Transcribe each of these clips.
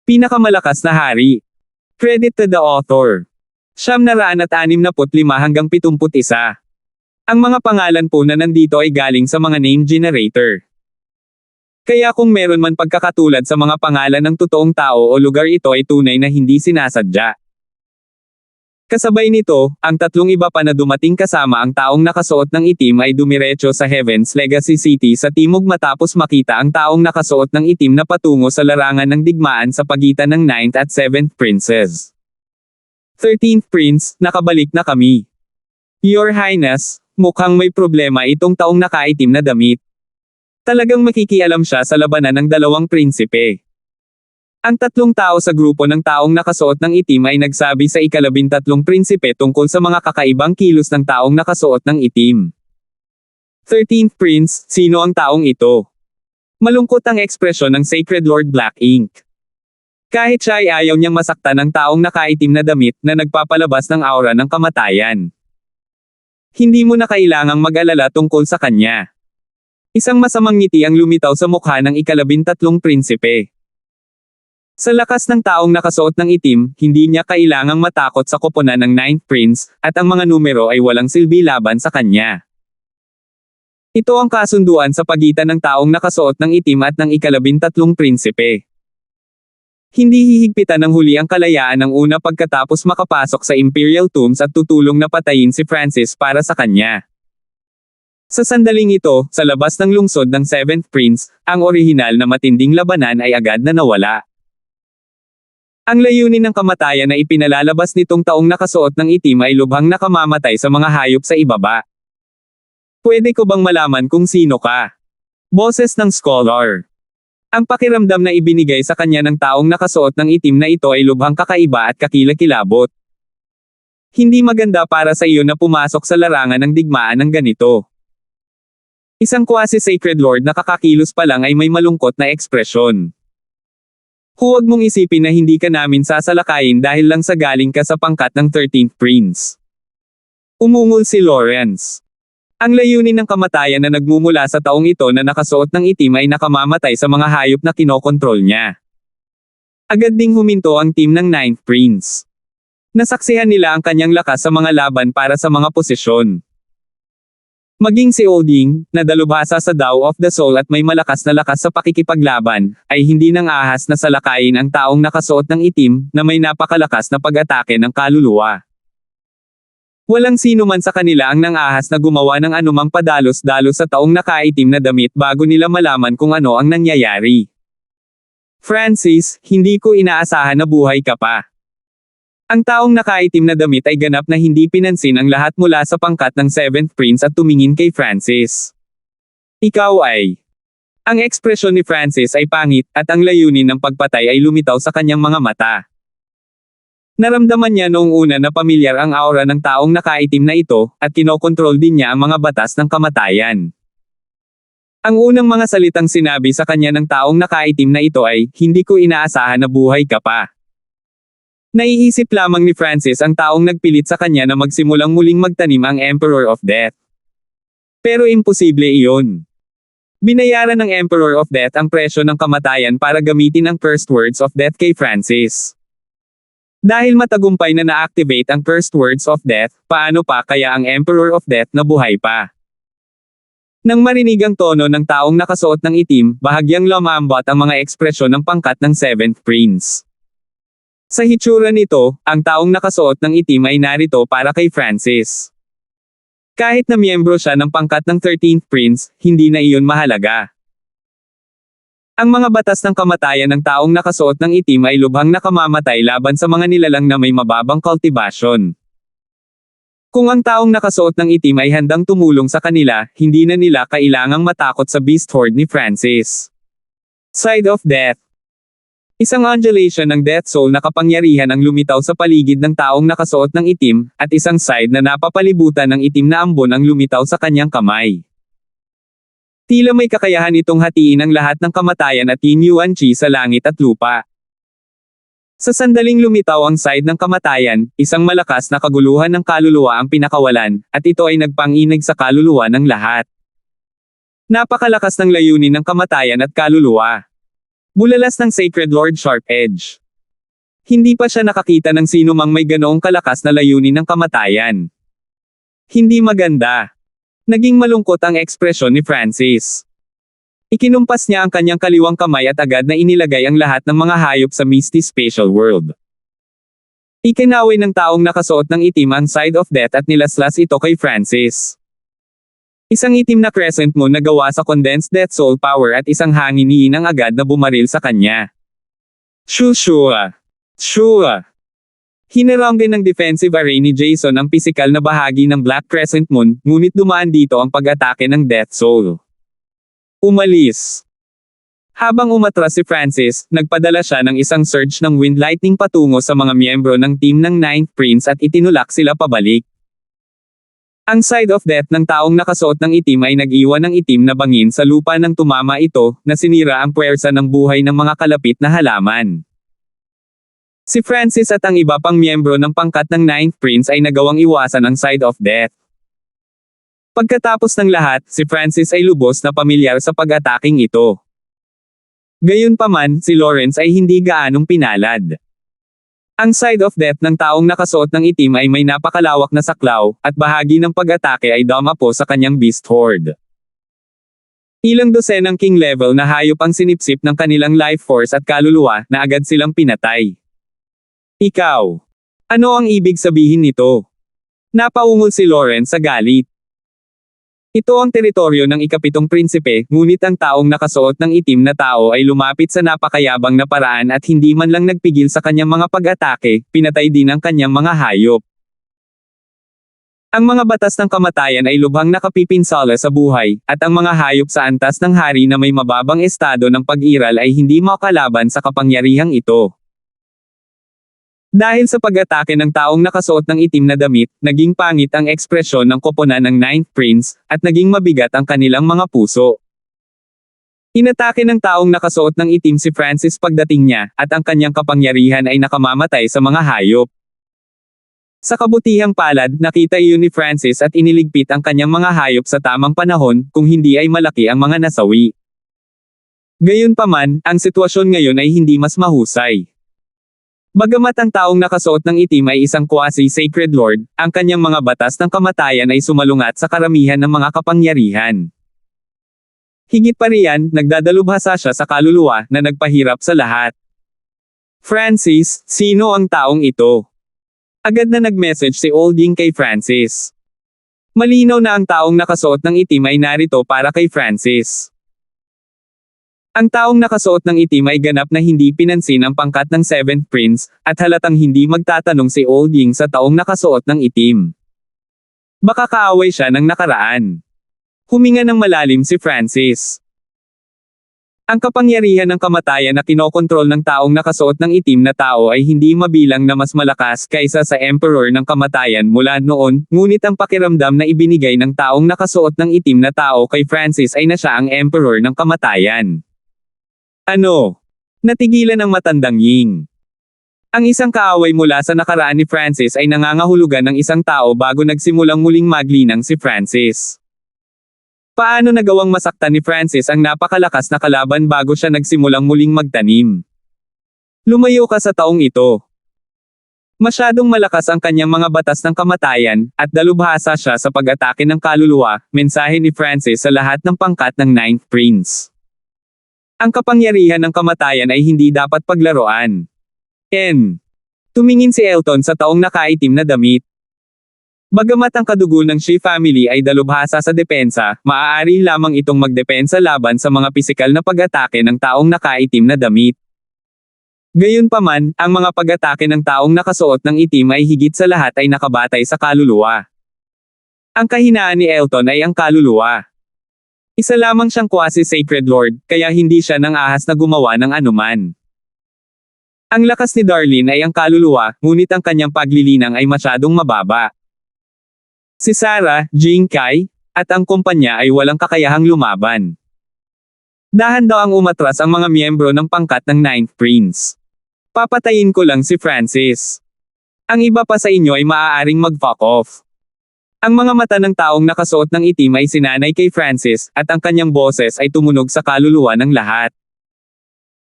Pinakamalakas na hari. Credit to the author. 965 hanggang 71. Ang mga pangalan po na nandito ay galing sa mga name generator. Kaya kung meron man pagkakatulad sa mga pangalan ng totoong tao o lugar, ito ay tunay na hindi sinasadya. Kasabay nito, ang tatlong iba pa na dumating kasama ang taong nakasuot ng itim ay dumiretso sa Heaven's Legacy City sa timog matapos makita ang taong nakasuot ng itim na patungo sa larangan ng digmaan sa pagitan ng 9th at 7th Princes. 13th Prince, nakabalik na kami. Your Highness, mukhang may problema itong taong nakaitim na damit. Talagang makikialam siya sa labanan ng dalawang prinsipe. Ang tatlong tao sa grupo ng taong nakasuot ng itim ay nagsabi sa ika-13 prinsipe tungkol sa mga kakaibang kilos ng taong nakasuot ng itim. 13th Prince, sino ang taong ito? Malungkot ang ekspresyon ng Sacred Lord Black Ink. Kahit siya ay ayaw niyang masaktan ng taong nakaitim na damit na nagpapalabas ng aura ng kamatayan. Hindi mo na kailangang mag-alala tungkol sa kanya. Isang masamang ngiti ang lumitaw sa mukha ng ika-13 prinsipe. Sa lakas ng taong nakasuot ng itim, hindi niya kailangang matakot sa koponan ng 9th Prince, at ang mga numero ay walang silbi laban sa kanya. Ito ang kasunduan sa pagitan ng taong nakasuot ng itim at ng ika-13 prinsipe. Hindi hihigpitan ng huli ang kalayaan ng una pagkatapos makapasok sa Imperial Tombs at tutulong na patayin si Francis para sa kanya. Sa sandaling ito, sa labas ng lungsod ng 7th Prince, ang orihinal na matinding labanan ay agad na nawala. Ang layunin ng kamatayan na ipinalalabas nitong taong nakasuot ng itim ay lubhang nakamamatay sa mga hayop sa ibaba. Pwede ko bang malaman kung sino ka? Boses ng scholar. Ang pakiramdam na ibinigay sa kanya ng taong nakasuot ng itim na ito ay lubhang kakaiba at kakilakilabot. Hindi maganda para sa iyo na pumasok sa larangan ng digmaan ng ganito. Isang quasi-sacred lord na kakakilos pa lang ay may malungkot na ekspresyon. Huwag mong isipin na hindi ka namin sasalakayin dahil lang sa galing ka sa pangkat ng 13th Prince. Umungol si Lawrence. Ang layunin ng kamatayan na nagmumula sa taong ito na nakasuot ng itim ay nakamamatay sa mga hayop na kinokontrol niya. Agad ding huminto ang team ng 9th Prince. Nasaksihan nila ang kanyang lakas sa mga laban para sa mga posisyon. Maging si Olding, na dalubhasa sa Tao of the Soul at may malakas na lakas sa pakikipaglaban, ay hindi nang ahas na salakayin ang taong nakasuot ng itim, na may napakalakas na pag-atake ng kaluluwa. Walang sino man sa kanila ang nang-ahas na gumawa ng anumang padalos-dalos sa taong nakaitim na damit bago nila malaman kung ano ang nangyayari. Francis, hindi ko inaasahan na buhay ka pa. Ang taong nakaitim na damit ay ganap na hindi pinansin ang lahat mula sa pangkat ng 7th Prince at tumingin kay Francis. Ikaw ay... Ang ekspresyon ni Francis ay pangit, at ang layunin ng pagpatay ay lumitaw sa kanyang mga mata. Naramdaman niya noong una na pamilyar ang aura ng taong nakaitim na ito, at kinokontrol din niya ang mga batas ng kamatayan. Ang unang mga salitang sinabi sa kanya ng taong nakaitim na ito ay, hindi ko inaasahan na buhay ka pa. Naiisip lamang ni Francis ang taong nagpilit sa kanya na magsimulang muling magtanim ang Emperor of Death. Pero imposible iyon. Binayaran ng Emperor of Death ang presyo ng kamatayan para gamitin ang cursed words of death kay Francis. Dahil matagumpay na na-activate ang cursed words of death, paano pa kaya ang Emperor of Death na buhay pa? Nang marinig ang tono ng taong nakasuot ng itim, bahagyang lumambot ang mga ekspresyon ng pangkat ng 7th Prince. Sa hitsura nito, ang taong nakasuot ng itim ay narito para kay Francis. Kahit na miyembro siya ng pangkat ng 13th Prince, hindi na iyon mahalaga. Ang mga batas ng kamatayan ng taong nakasuot ng itim ay lubhang nakamamatay laban sa mga nilalang na may mababang kultibasyon. Kung ang taong nakasuot ng itim ay handang tumulong sa kanila, hindi na nila kailangang matakot sa beast horde ni Francis. Side of Death. Isang undulation ng Death Soul na kapangyarihan ang lumitaw sa paligid ng taong nakasuot ng itim, at isang side na napapalibutan ng itim na ambon ang lumitaw sa kanyang kamay. Tila may kakayahan itong hatiin ang lahat ng kamatayan at yin yuan chi sa langit at lupa. Sa sandaling lumitaw ang side ng kamatayan, isang malakas na kaguluhan ng kaluluwa ang pinakawalan, at ito ay nagpanginig sa kaluluwa ng lahat. Napakalakas ng layunin ng kamatayan at kaluluwa. Bulalas ng Sacred Lord Sharp Edge. Hindi pa siya nakakita ng sino mang may ganoong kalakas na layunin ng kamatayan. Hindi maganda. Naging malungkot ang ekspresyon ni Francis. Ikinumpas niya ang kanyang kaliwang kamay at agad na inilagay ang lahat ng mga hayop sa Misty Spatial World. Ikinaway ng taong nakasuot ng itim ang Side of Death at nilaslas ito kay Francis. Isang itim na crescent moon na gawa sa condensed death soul power at isang hangin yin ang agad na bumaril sa kanya. Shua. Hinaranggan ng defensive array ni Jason ang pisikal na bahagi ng Black Crescent Moon, ngunit dumaan dito ang pag-atake ng Death Soul. Umalis. Habang umatras si Francis, nagpadala siya ng isang surge ng Wind Lightning patungo sa mga miyembro ng team ng Ninth Prince at itinulak sila pabalik. Ang Side of Death ng taong nakasuot ng itim ay nag-iwan ng itim na bangin sa lupa nang tumama ito, na sinira ang puwersa ng buhay ng mga kalapit na halaman. Si Francis at ang iba pang miyembro ng pangkat ng Ninth Prince ay nagawang iwasan ang Side of Death. Pagkatapos ng lahat, si Francis ay lubos na pamilyar sa pag-ataking ito. Gayunpaman, si Lawrence ay hindi gaanong pinalad. Ang Side of Death ng taong nakasuot ng itim ay may napakalawak na saklaw, at bahagi ng pag-atake ay damapo sa kanyang Beast Horde. Ilang dosenang king level na hayop ang sinipsip ng kanilang life force at kaluluwa, na agad silang pinatay. Ikaw. Ano ang ibig sabihin nito? Napaungol si Lawrence sa galit. Ito ang teritoryo ng ikapitong prinsipe, ngunit ang taong nakasuot ng itim na tao ay lumapit sa napakayabang na paraan at hindi man lang nagpigil sa kanyang mga pag-atake, pinatay din ang kanyang mga hayop. Ang mga batas ng kamatayan ay lubhang nakapipinsala sa buhay, at ang mga hayop sa antas ng hari na may mababang estado ng pag-iral ay hindi makalaban sa kapangyarihang ito. Dahil sa pag-atake ng taong nakasuot ng itim na damit, naging pangit ang ekspresyon ng koponan ng Ninth Prince, at naging mabigat ang kanilang mga puso. Inatake ng taong nakasuot ng itim si Francis pagdating niya, at ang kanyang kapangyarihan ay nakamamatay sa mga hayop. Sa kabutihang palad, nakita iyon ni Francis at iniligpit ang kanyang mga hayop sa tamang panahon, kung hindi ay malaki ang mga nasawi. Gayunpaman, ang sitwasyon ngayon ay hindi mas mahusay. Bagamat ang taong nakasuot ng itim ay isang quasi-sacred lord, ang kanyang mga batas ng kamatayan ay sumalungat sa karamihan ng mga kapangyarihan. Higit pa riyan, nagdadalubhasa siya sa kaluluwa na nagpahirap sa lahat. Francis, sino ang taong ito? Agad na nag-message si Old Ying kay Francis. Malinaw na ang taong nakasuot ng itim ay narito para kay Francis. Ang taong nakasuot ng itim ay ganap na hindi pinansin ang pangkat ng Seventh Prince, at halatang hindi magtatanong si Old Ying sa taong nakasuot ng itim. Baka kaaway siya ng nakaraan. Huminga ng malalim si Francis. Ang kapangyarihan ng kamatayan na kinokontrol ng taong nakasuot ng itim na tao ay hindi mabilang na mas malakas kaysa sa Emperor ng kamatayan mula noon, ngunit ang pakiramdam na ibinigay ng taong nakasuot ng itim na tao kay Francis ay na siya ang Emperor ng kamatayan. Ano? Natigilan ang matandang Ying. Ang isang kaaway mula sa nakaraan ni Francis ay nangangahulugan ng isang tao bago nagsimulang muling maglinang si Francis. Paano nagawang masaktan ni Francis ang napakalakas na kalaban bago siya nagsimulang muling magtanim? Lumayo ka sa taong ito. Masyadong malakas ang kanyang mga batas ng kamatayan, at dalubhasa siya sa pag-atake ng kaluluwa, mensahe ni Francis sa lahat ng pangkat ng Ninth Prince. Ang kapangyarihan ng kamatayan ay hindi dapat paglaruan. Tumingin si Elton sa taong nakaitim na damit. Bagamat ang kadugo ng Shi family ay dalubhasa sa depensa, maaari lamang itong magdepensa laban sa mga pisikal na pag-atake ng taong nakaitim na damit. Gayunpaman, ang mga pag-atake ng taong nakasuot ng itim ay higit sa lahat ay nakabatay sa kaluluwa. Ang kahinaan ni Elton ay ang kaluluwa. Isa lamang siyang quasi-sacred lord, kaya hindi siya nang ahas na gumawa ng anuman. Ang lakas ni Darlene ay ang kaluluwa, ngunit ang kanyang paglilinang ay masyadong mababa. Si Sarah, Jing Kai, at ang kumpanya ay walang kakayahang lumaban. Dahan daw ang umatras ang mga miyembro ng pangkat ng Ninth Prince. Papatayin ko lang si Francis. Ang iba pa sa inyo ay maaaring mag-fuck off. Ang mga mata ng taong nakasuot ng itim ay sinanay kay Francis, at ang kanyang boses ay tumunog sa kaluluwa ng lahat.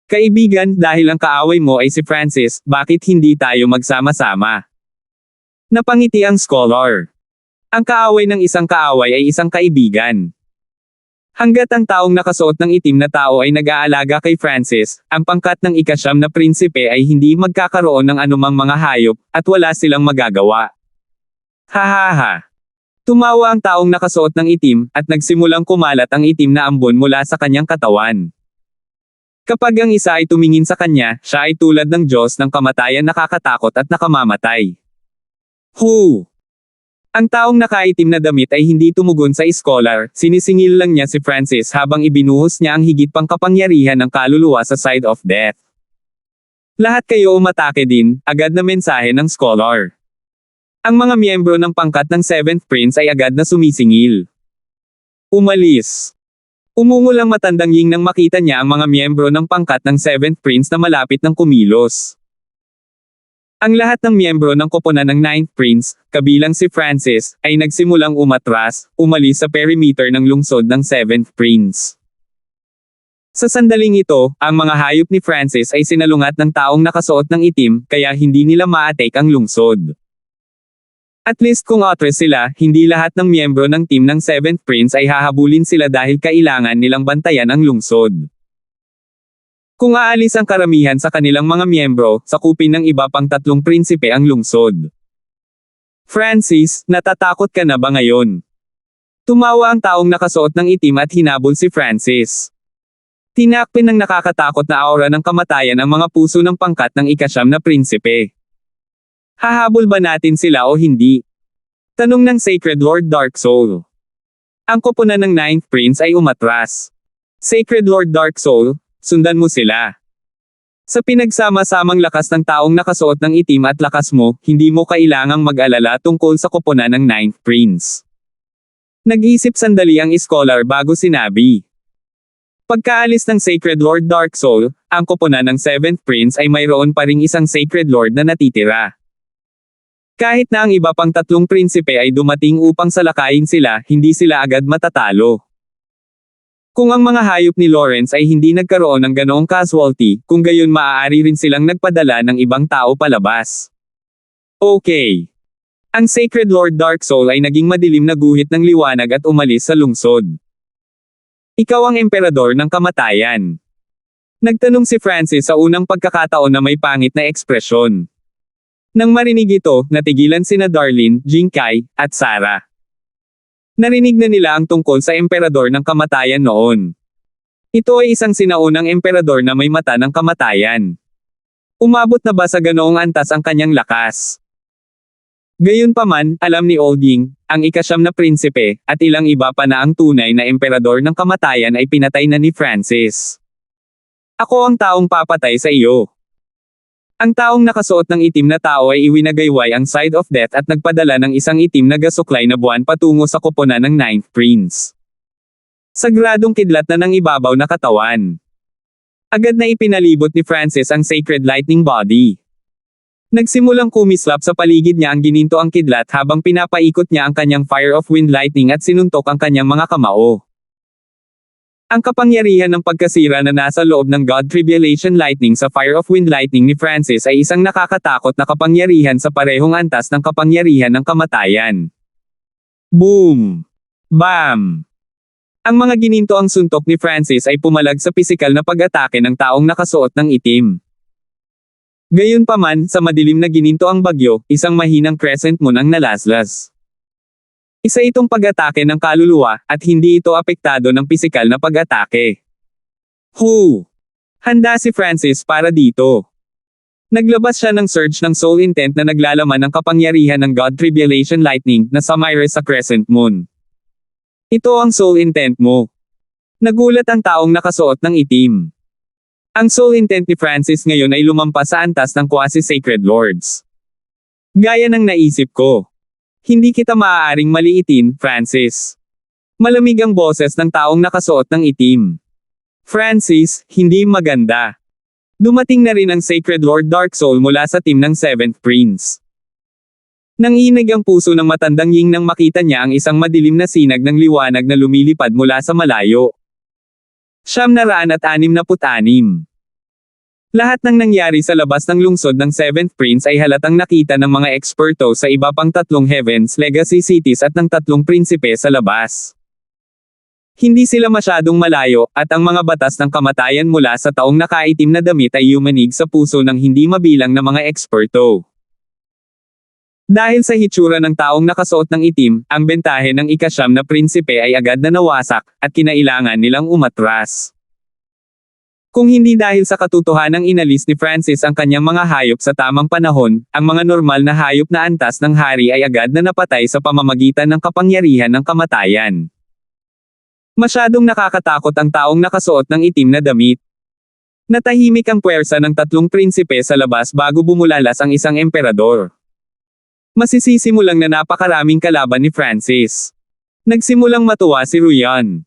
Kaibigan, dahil ang kaaway mo ay si Francis, bakit hindi tayo magsama-sama? Napangiti ang scholar. Ang kaaway ng isang kaaway ay isang kaibigan. Hanggat ang taong nakasuot ng itim na tao ay nag-aalaga kay Francis, ang pangkat ng ika-9 na prinsipe ay hindi magkakaroon ng anumang mga hayop, at wala silang magagawa. Hahaha. Tumawa ang taong nakasuot ng itim, at nagsimulang kumalat ang itim na ambon mula sa kanyang katawan. Kapag ang isa ay tumingin sa kanya, siya ay tulad ng Diyos ng kamatayan, nakakatakot at nakamamatay. Hu! Ang taong nakaitim na damit ay hindi tumugon sa scholar, sinisingil lang niya si Francis habang ibinuhos niya ang higit pang kapangyarihan ng kaluluwa sa side of death. Lahat kayo umatake din, agad na mensahe ng scholar. Ang mga miyembro ng pangkat ng 7th Prince ay agad na sumisingil. Umalis. Umungol ang matandang Ying nang makita niya ang mga miyembro ng pangkat ng 7th Prince na malapit ng kumilos. Ang lahat ng miyembro ng koponan ng 9th Prince, kabilang si Francis, ay nagsimulang umatras, umalis sa perimeter ng lungsod ng 7th Prince. Sa sandaling ito, ang mga hayop ni Francis ay sinalungat ng taong nakasuot ng itim, kaya hindi nila ma-attack ang lungsod. At least kung atras sila, hindi lahat ng miyembro ng team ng 7th Prince ay hahabulin sila dahil kailangan nilang bantayan ang lungsod. Kung aalis ang karamihan sa kanilang mga miyembro, sakupin ng iba pang 3 prinsipe ang lungsod. Francis, natatakot ka na ba ngayon? Tumawa ang taong nakasuot ng itim at hinabol si Francis. Tinakpin ng nakakatakot na aura ng kamatayan ang mga puso ng pangkat ng ika-9 na prinsipe. Hahabol ba natin sila o hindi? Tanong ng Sacred Lord Dark Soul. Ang koponan ng 9th Prince ay umatras. Sacred Lord Dark Soul, sundan mo sila. Sa pinagsama-samang lakas ng taong nakasuot ng itim at lakas mo, hindi mo kailangang mag-alala tungkol sa koponan ng 9th Prince. Nag-isip sandali ang scholar bago sinabi. Pagkaalis ng Sacred Lord Dark Soul, ang koponan ng 7th Prince ay mayroon pa ring isang Sacred Lord na natitira. Kahit na ang iba pang 3 prinsipe ay dumating upang salakayin sila, hindi sila agad matatalo. Kung ang mga hayop ni Lawrence ay hindi nagkaroon ng ganoong casualty, kung gayon maaari rin silang nagpadala ng ibang tao palabas. Okay. Ang Sacred Lord Dark Soul ay naging madilim na guhit ng liwanag at umalis sa lungsod. Ikaw ang emperador ng kamatayan. Nagtanong si Francis sa unang pagkakataon na may pangit na ekspresyon. Nang marinig ito, natigilan sina Darlene, Jinkai, at Sarah. Narinig na nila ang tungkol sa emperador ng kamatayan noon. Ito ay isang sinaunang emperador na may mata ng kamatayan. Umabot na ba sa ganoong antas ang kanyang lakas? Gayunpaman, alam ni Old Ying, ang ika-9 na prinsipe, at ilang iba pa na ang tunay na emperador ng kamatayan ay pinatay na ni Francis. Ako ang taong papatay sa iyo. Ang taong nakasuot ng itim na tao ay iwinagayway ang side of death at nagpadala ng isang itim na gasuklay na buwan patungo sa koponan ng 9th Prince. Sagradong kidlat na ng ibabaw na katawan. Agad na ipinalibot ni Francis ang Sacred Lightning Body. Nagsimulang kumislap sa paligid niya ang gininto ang kidlat habang pinapaikot niya ang kanyang Fire of Wind Lightning at sinuntok ang kanyang mga kamao. Ang kapangyarihan ng pagkasira na nasa loob ng God Tribulation Lightning sa Fire of Wind Lightning ni Francis ay isang nakakatakot na kapangyarihan sa parehong antas ng kapangyarihan ng kamatayan. Boom! Bam! Ang mga gininto ang suntok ni Francis ay pumalag sa pisikal na pag-atake ng taong nakasuot ng itim. Gayunpaman, sa madilim na gininto ang bagyo, isang mahinang crescent moon ang nalaslas. Isa itong pag-atake ng kaluluwa, at hindi ito apektado ng pisikal na pag-atake. Hu! Handa si Francis para dito. Naglabas siya ng surge ng soul intent na naglalaman ng kapangyarihan ng God Tribulation Lightning na sumiris sa crescent moon. Ito ang soul intent mo. Nagulat ang taong nakasuot ng itim. Ang soul intent ni Francis ngayon ay lumampas sa antas ng quasi-sacred lords. Gaya ng naisip ko. Hindi kita maaaring maliitin, Francis. Malamig ang boses ng taong nakasuot ng itim. Francis, hindi maganda. Dumating na rin ang Sacred Lord Dark Soul mula sa team ng 7th Prince. Nanginig ang puso ng matandang Ying nang makita niya ang isang madilim na sinag ng liwanag na lumilipad mula sa malayo. 966. Lahat ng nangyari sa labas ng lungsod ng Seventh Prince ay halatang nakita ng mga eksperto sa iba pang 3 Heaven's Legacy cities at ng 3 prinsipe sa labas. Hindi sila masyadong malayo, at ang mga batas ng kamatayan mula sa taong nakaitim na damit ay yumanig sa puso ng hindi mabilang na mga eksperto. Dahil sa hitsura ng taong nakasuot ng itim, ang bentahe ng ika-9 na prinsipe ay agad na nawasak, at kinailangan nilang umatras. Kung hindi dahil sa katotohanang inalis ni Francis ang kanyang mga hayop sa tamang panahon, ang mga normal na hayop na antas ng hari ay agad na napatay sa pamamagitan ng kapangyarihan ng kamatayan. Masyadong nakakatakot ang taong nakasuot ng itim na damit. Natahimik ang puwersa ng 3 prinsipe sa labas bago bumulalas ang isang emperador. Masisisi mo lang na napakaraming kalaban ni Francis. Nagsimulang matuwa si Ruyan.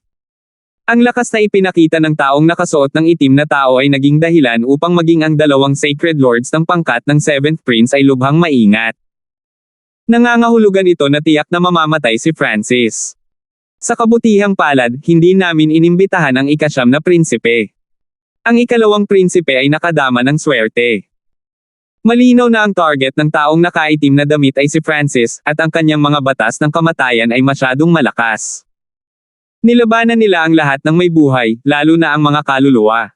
Ang lakas na ipinakita ng taong nakasuot ng itim na tao ay naging dahilan upang maging ang 2 Sacred Lords ng pangkat ng Seventh Prince ay lubhang maingat. Nangangahulugan ito na tiyak na mamamatay si Francis. Sa kabutihang palad, hindi namin inimbitahan ang ika-9 na prinsipe. Ang ika-2 prinsipe ay nakadama ng swerte. Malinaw na ang target ng taong nakaitim na damit ay si Francis, at ang kanyang mga batas ng kamatayan ay masyadong malakas. Nilabanan nila ang lahat ng may buhay, lalo na ang mga kaluluwa.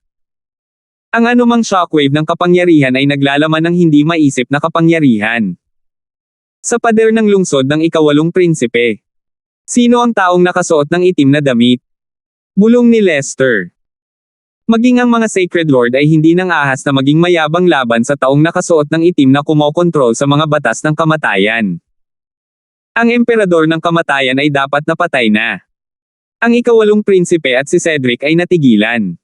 Ang anumang shockwave ng kapangyarihan ay naglalaman ng hindi maisip na kapangyarihan. Sa pader ng lungsod ng ika-8 prinsipe. Sino ang taong nakasuot ng itim na damit? Bulong ni Lester. Maging ang mga Sacred Lord ay hindi nang ahas na maging mayabang laban sa taong nakasuot ng itim na kumokontrol sa mga batas ng kamatayan. Ang emperador ng kamatayan ay dapat napatay na. Ang ika-8 prinsipe at si Cedric ay natigilan.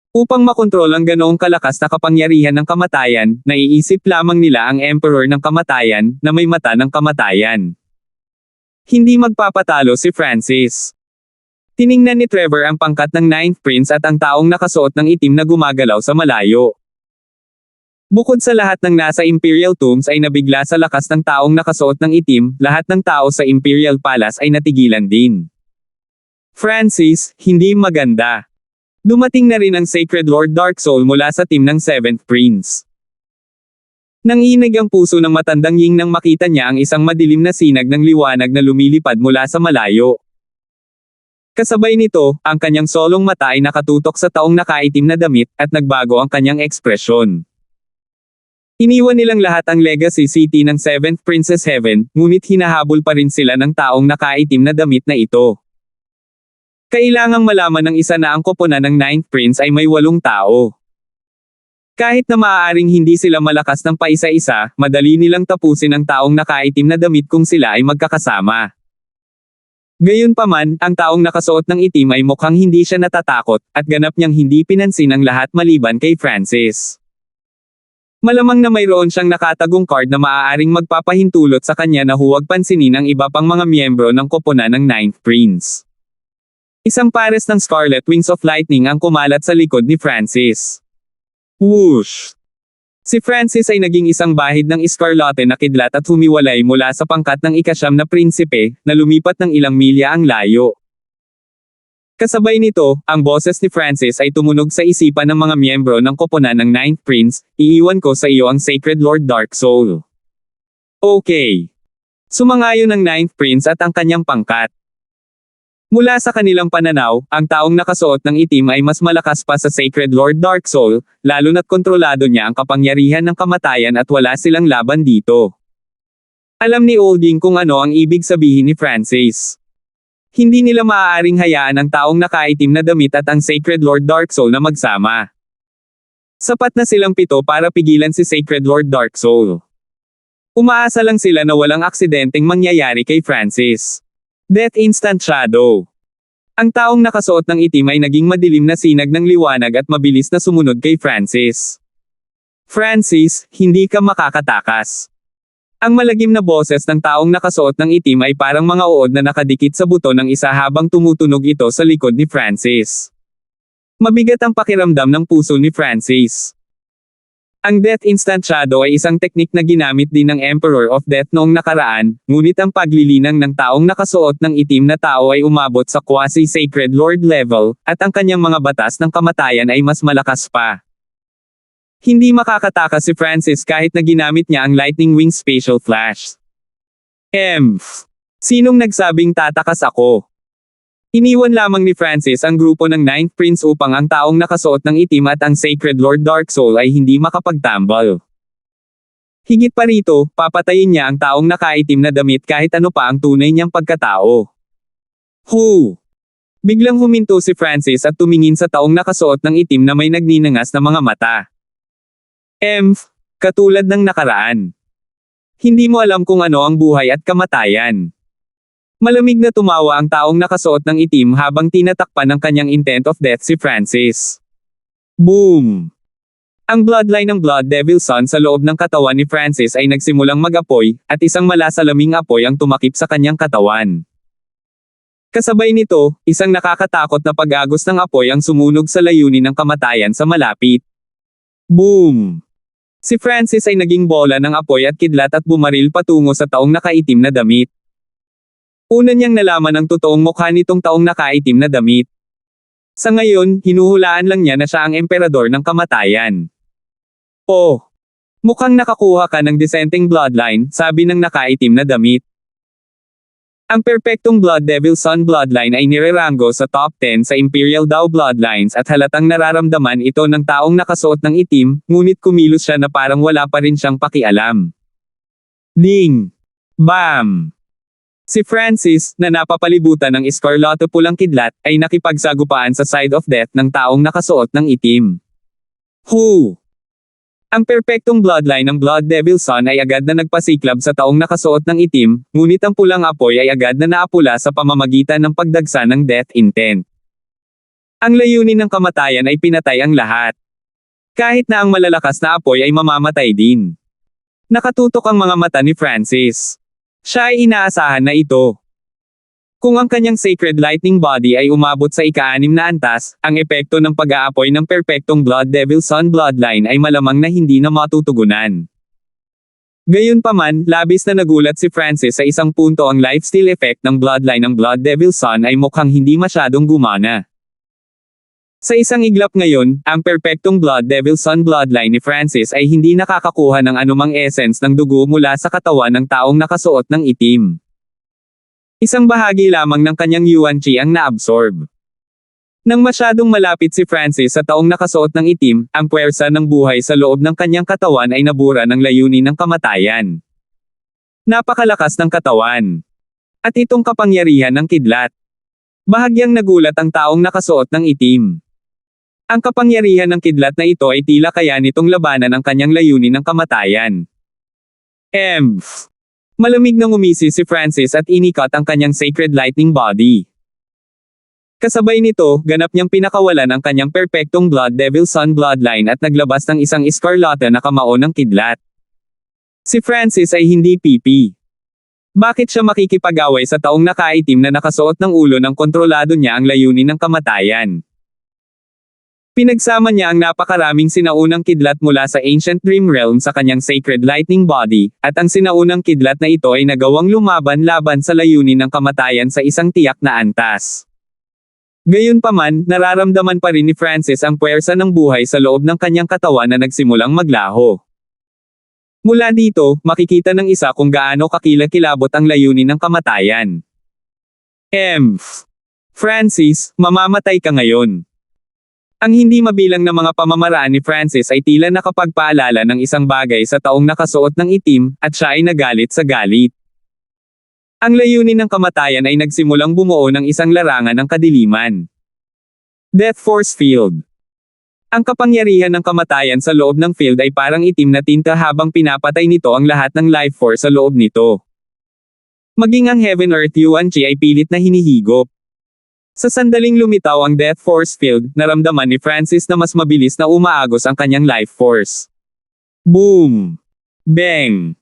Upang makontrol ang ganoong kalakas na kapangyarihan ng kamatayan, naiisip lamang nila ang emperor ng kamatayan, na may mata ng kamatayan. Hindi magpapatalo si Francis. Tiningnan ni Trevor ang pangkat ng 9th Prince at ang taong nakasuot ng itim na gumagalaw sa malayo. Bukod sa lahat ng nasa Imperial Tombs ay nabigla sa lakas ng taong nakasuot ng itim, lahat ng tao sa Imperial Palace ay natigilan din. Francis, hindi maganda. Dumating na rin ang Sacred Lord Dark Soul mula sa team ng 7th Prince. Nanginig ang puso ng matandang Ying nang makita niya ang isang madilim na sinag ng liwanag na lumilipad mula sa malayo. Kasabay nito, ang kanyang solong mata ay nakatutok sa taong nakaitim na damit, at nagbago ang kanyang ekspresyon. Iniwan nilang lahat ang Legacy City ng 7th Princess Heaven, ngunit hinahabol pa rin sila ng taong nakaitim na damit na ito. Kailangang malaman ng isa na ang koponan ng 9th Prince ay may 8 tao. Kahit na maaaring hindi sila malakas ng paisa-isa, madali nilang tapusin ang taong nakaitim na damit kung sila ay magkakasama. Gayunpaman, ang taong nakasuot ng itim ay mukhang hindi siya natatakot, at ganap niyang hindi pinansin ang lahat maliban kay Francis. Malamang na mayroon siyang nakatagong card na maaaring magpapahintulot sa kanya na huwag pansinin ang iba pang mga miyembro ng koponan ng 9th Prince. Isang pares ng Scarlet Wings of Lightning ang kumalat sa likod ni Francis. Whoosh! Si Francis ay naging isang bahid ng iskarlate na kidlat at humiwalay mula sa pangkat ng ika-9 na prinsipe, na lumipat ng ilang milya ang layo. Kasabay nito, ang boses ni Francis ay tumunog sa isipan ng mga miyembro ng koponan ng 9th Prince, iiwan ko sa iyo ang Sacred Lord Dark Soul. Okay. Sumangayon ang 9th Prince at ang kanyang pangkat. Mula sa kanilang pananaw, ang taong nakasuot ng itim ay mas malakas pa sa Sacred Lord Dark Soul, lalo na't kontrolado niya ang kapangyarihan ng kamatayan at wala silang laban dito. Alam ni Olding kung ano ang ibig sabihin ni Francis. Hindi nila maaaring hayaan ang taong nakaitim na damit at ang Sacred Lord Dark Soul na magsama. Sapat na silang 7 para pigilan si Sacred Lord Dark Soul. Umaasa lang sila na walang aksidenteng mangyayari kay Francis. Death Instant Shadow. Ang taong nakasuot ng itim ay naging madilim na sinag ng liwanag at mabilis na sumunod kay Francis. Francis, hindi ka makakatakas. Ang malagim na boses ng taong nakasuot ng itim ay parang mga uod na nakadikit sa buto ng isa habang tumutunog ito sa likod ni Francis. Mabigat ang pakiramdam ng puso ni Francis. Ang Death Instant Shadow ay isang teknik na ginamit din ng Emperor of Death noong nakaraan, ngunit ang paglilinang ng taong nakasuot ng itim na tao ay umabot sa quasi-sacred lord level, at ang kanyang mga batas ng kamatayan ay mas malakas pa. Hindi makakatakas si Francis kahit na ginamit niya ang Lightning Wing Spatial Flash. Sinong nagsabing tatakas ako? Iniwan lamang ni Francis ang grupo ng Ninth Prince upang ang taong nakasuot ng itim at ang Sacred Lord Dark Soul ay hindi makapagtambal. Higit pa rito, papatayin niya ang taong nakaitim na damit kahit ano pa ang tunay niyang pagkatao. Biglang huminto si Francis at tumingin sa taong nakasuot ng itim na may nagninangas na mga mata. Katulad ng nakaraan. Hindi mo alam kung ano ang buhay at kamatayan. Malamig na tumawa ang taong nakasuot ng itim habang tinatakpan ng kanyang intent of death si Francis. Boom! Ang bloodline ng Blood Devil Son sa loob ng katawan ni Francis ay nagsimulang mag-apoy, at isang malasalaming apoy ang tumakip sa kanyang katawan. Kasabay nito, isang nakakatakot na pag-agos ng apoy ang sumunog sa layunin ng kamatayan sa malapit. Boom! Si Francis ay naging bola ng apoy at kidlat at bumaril patungo sa taong nakaitim na damit. Una niyang nalaman ang totoong mukha nitong taong nakaitim na damit. Sa ngayon, hinuhulaan lang niya na siya ang emperador ng kamatayan. Oh! Mukhang nakakuha ka ng dissenting bloodline, sabi ng nakaitim na damit. Ang perpektong Blood Devil Son bloodline ay nireranggo sa top 10 sa Imperial Dao bloodlines at halatang nararamdaman ito ng taong nakasuot ng itim, ngunit kumilos siya na parang wala pa rin siyang pakialam. Ding! Bam! Si Francis, na napapalibutan ng eskarlato pulang kidlat, ay nakipagsagupaan sa side of death ng taong nakasuot ng itim. Ang perpektong bloodline ng Blood Devil Son ay agad na nagpasiklab sa taong nakasuot ng itim, ngunit ang pulang apoy ay agad na naapula sa pamamagitan ng pagdagsa ng death intent. Ang layunin ng kamatayan ay pinatay ang lahat. Kahit na ang malalakas na apoy ay mamamatay din. Nakatutok ang mga mata ni Francis. Siya ay inaasahan na ito. Kung ang kanyang Sacred Lightning Body ay umabot sa ika-6 na antas, ang epekto ng pag-aapoy ng perpektong Blood Devil Son bloodline ay malamang na hindi na matutugunan. Gayunpaman, labis na nagulat si Francis sa isang punto ang lifesteal effect ng bloodline ng Blood Devil Son ay mukhang hindi masyadong gumana. Sa isang iglap ngayon, ang perpektong Blood Devil Son bloodline ni Francis ay hindi nakakakuha ng anumang essence ng dugo mula sa katawan ng taong nakasuot ng itim. Isang bahagi lamang ng kanyang Yuan Qi ang naabsorb. Nang masyadong malapit si Francis sa taong nakasuot ng itim, ang puwersa ng buhay sa loob ng kanyang katawan ay nabura ng layunin ng kamatayan. Napakalakas ng katawan. At itong kapangyarihan ng kidlat. Bahagyang nagulat ang taong nakasuot ng itim. Ang kapangyarihan ng kidlat na ito ay tila kaya nitong labanan ang kanyang layunin ng kamatayan. Malamig na ngumisi si Francis at inikat ang kanyang Sacred Lightning Body. Kasabay nito, ganap niyang pinakawalan ang kanyang perpektong Blood Devil Son bloodline at naglabas ng isang eskarlata na kamao ng kidlat. Si Francis ay hindi pipi. Bakit siya makikipag-away sa taong nakaitim na nakasuot ng ulo ng kontrolado niya ang layunin ng kamatayan? Pinagsama niya ang napakaraming sinaunang kidlat mula sa Ancient Dream Realm sa kanyang Sacred Lightning Body, at ang sinaunang kidlat na ito ay nagawang lumaban-laban sa layunin ng kamatayan sa isang tiyak na antas. Gayunpaman, nararamdaman pa rin ni Francis ang puwersa ng buhay sa loob ng kanyang katawan na nagsimulang maglaho. Mula dito, makikita ng isa kung gaano kakilakilabot ang layunin ng kamatayan. Francis, mamamatay ka ngayon. Ang hindi mabilang na mga pamamaraan ni Francis ay tila nakapagpaalala ng isang bagay sa taong nakasuot ng itim, at siya ay nagalit sa galit. Ang layunin ng kamatayan ay nagsimulang bumuo ng isang larangan ng kadiliman. Death Force Field. Ang kapangyarihan ng kamatayan sa loob ng field ay parang itim na tinta habang pinapatay nito ang lahat ng life force sa loob nito. Maging ang Heaven Earth Yuan Qi ay pilit na hinihigop. Sa sandaling lumitaw ang Death Force Field, naramdaman ni Francis na mas mabilis na umaagos ang kanyang life force. Boom! Bang!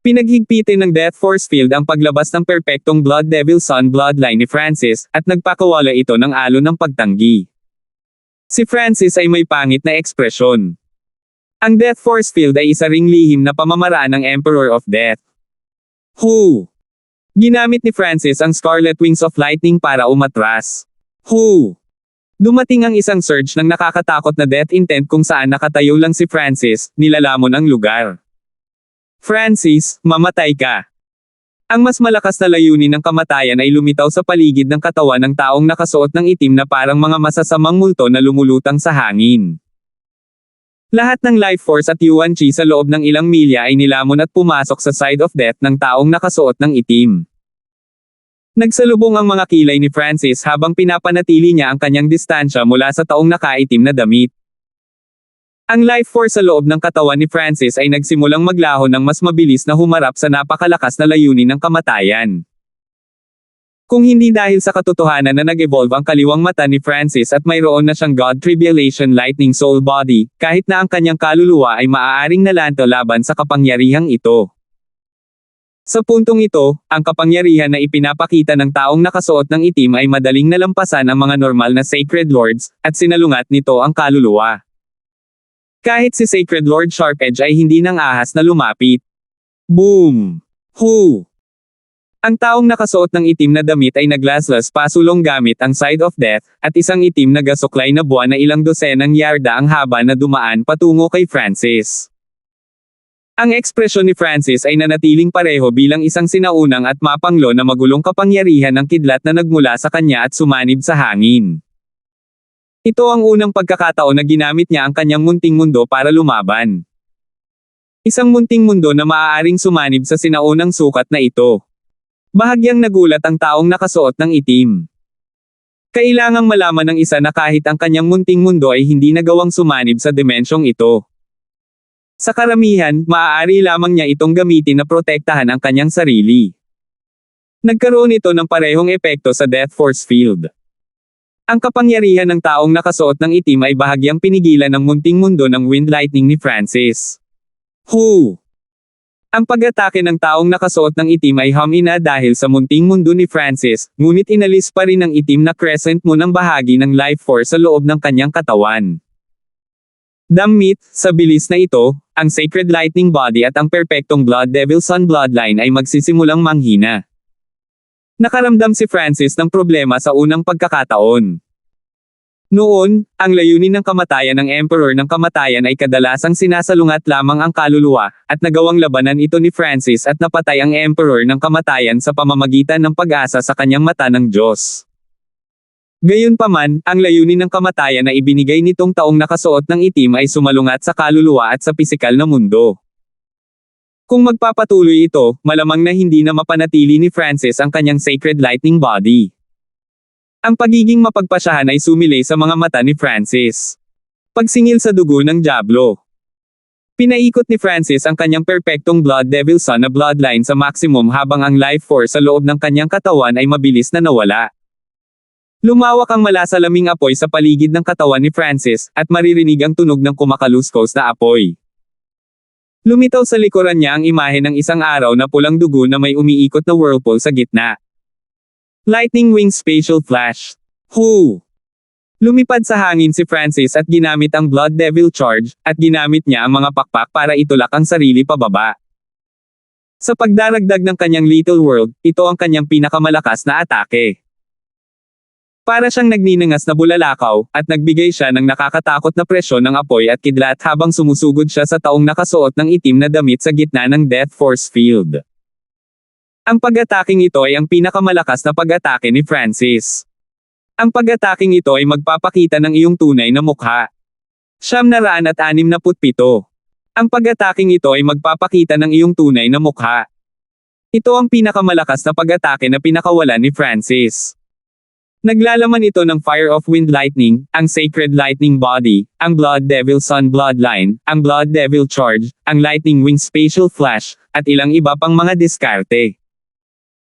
Pinaghigpitin ng Death Force Field ang paglabas ng perpektong Blood Devil Son bloodline ni Francis, at nagpakawala ito ng alon ng pagtanggi. Si Francis ay may pangit na ekspresyon. Ang Death Force Field ay isa ring lihim na pamamaraan ng Emperor of Death. Ginamit ni Francis ang Scarlet Wings of Lightning para umatras. Dumating ang isang surge ng nakakatakot na death intent kung saan nakatayo lang si Francis, nilalamon ang lugar. Francis, mamatay ka. Ang mas malakas na layunin ng kamatayan ay lumitaw sa paligid ng katawan ng taong nakasuot ng itim na parang mga masasamang multo na lumulutang sa hangin. Lahat ng life force at Yuan Chi sa loob ng ilang milya ay nilamon at pumasok sa side of death ng taong nakasuot ng itim. Nagsalubong ang mga kilay ni Francis habang pinapanatili niya ang kanyang distansya mula sa taong nakaitim na damit. Ang life force sa loob ng katawan ni Francis ay nagsimulang maglaho ng mas mabilis na humarap sa napakalakas na layunin ng kamatayan. Kung hindi dahil sa katotohanan na nag-evolve ang kaliwang mata ni Francis at mayroon na siyang God Tribulation Lightning Soul Body, kahit na ang kanyang kaluluwa ay maaaring nalanto laban sa kapangyarihang ito. Sa puntong ito, ang kapangyarihan na ipinapakita ng taong nakasuot ng itim ay madaling nalampasan ang mga normal na Sacred Lords, at sinalungat nito ang kaluluwa. Kahit si Sacred Lord Sharpedge ay hindi nang ahas na lumapit. Boom! Hu! Ang taong nakasuot ng itim na damit ay naglaslas pasulong gamit ang side of death, at isang itim na gasuklay na buwan na ilang dosenang yarda ang haba na dumaan patungo kay Francis. Ang ekspresyon ni Francis ay nanatiling pareho bilang isang sinaunang at mapanglo na magulong kapangyarihan ng kidlat na nagmula sa kanya at sumanib sa hangin. Ito ang unang pagkakataon na ginamit niya ang kanyang munting mundo para lumaban. Isang munting mundo na maaaring sumanib sa sinaunang sukat na ito. Bahagyang nagulat ang taong nakasuot ng itim. Kailangang malaman ng isa na kahit ang kanyang munting mundo ay hindi nagawang sumanib sa dimensyong ito. Sa karamihan, maaari lamang niya itong gamitin na protektahan ang kanyang sarili. Nagkaroon ito ng parehong epekto sa Death Force Field. Ang kapangyarihan ng taong nakasuot ng itim ay bahagyang pinigilan ng munting mundo ng Wind Lightning ni Francis. Hu! Ang pag-atake ng taong nakasuot ng itim ay humina dahil sa munting mundo ni Francis, ngunit inalis pa rin ng itim na crescent moon ang bahagi ng life force sa loob ng kanyang katawan. Damit, sa bilis na ito, ang Sacred Lightning Body at ang perpektong Blood Devil Sun Bloodline ay magsisimulang manghina. Nakaramdam si Francis ng problema sa unang pagkakataon. Noon, ang layunin ng kamatayan ng Emperor ng Kamatayan ay kadalasang sinasalungat lamang ang kaluluwa, at nagawang labanan ito ni Francis at napatay ang Emperor ng Kamatayan sa pamamagitan ng pag-asa sa kanyang mata ng Diyos. Gayunpaman, ang layunin ng kamatayan na ibinigay nitong taong nakasuot ng itim ay sumalungat sa kaluluwa at sa pisikal na mundo. Kung magpapatuloy ito, malamang na hindi na mapanatili ni Francis ang kanyang Sacred Lightning Body. Ang pagiging mapagpasyahan ay sumilay sa mga mata ni Francis. Pagsingil sa dugo ng Diablo. Pinaikot ni Francis ang kanyang perpektong Blood Devil Sun na bloodline sa maximum habang ang life force sa loob ng kanyang katawan ay mabilis na nawala. Lumawak ang malasalaming apoy sa paligid ng katawan ni Francis, at maririnig ang tunog ng kumakaluskos na apoy. Lumitaw sa likuran niya ang imahe ng isang araw na pulang dugo na may umiikot na whirlpool sa gitna. Lightning Wing Spatial Flash. Hu! Lumipad sa hangin si Francis at ginamit ang Blood Devil Charge, at ginamit niya ang mga pakpak para itulak ang sarili pababa. Sa pagdaragdag ng kanyang Little World, ito ang kanyang pinakamalakas na atake. Para siyang nagninangas na bulalakaw, at nagbigay siya ng nakakatakot na presyon ng apoy at kidlat habang sumusugod siya sa taong nakasuot ng itim na damit sa gitna ng Death Force Field. Ang pag-ataking ito ay ang pinakamalakas na pag-atake ni Francis. Ang pag-ataking ito ay magpapakita ng iyong tunay na mukha. 967. Ang pag-ataking ito ay magpapakita ng iyong tunay na mukha. Ito ang pinakamalakas na pag-atake na pinakawalan ni Francis. Naglalaman ito ng Fire of Wind Lightning, ang Sacred Lightning Body, ang Blood Devil Sun Bloodline, ang Blood Devil Charge, ang Lightning Wing Spatial Flash, at ilang iba pang mga diskarte.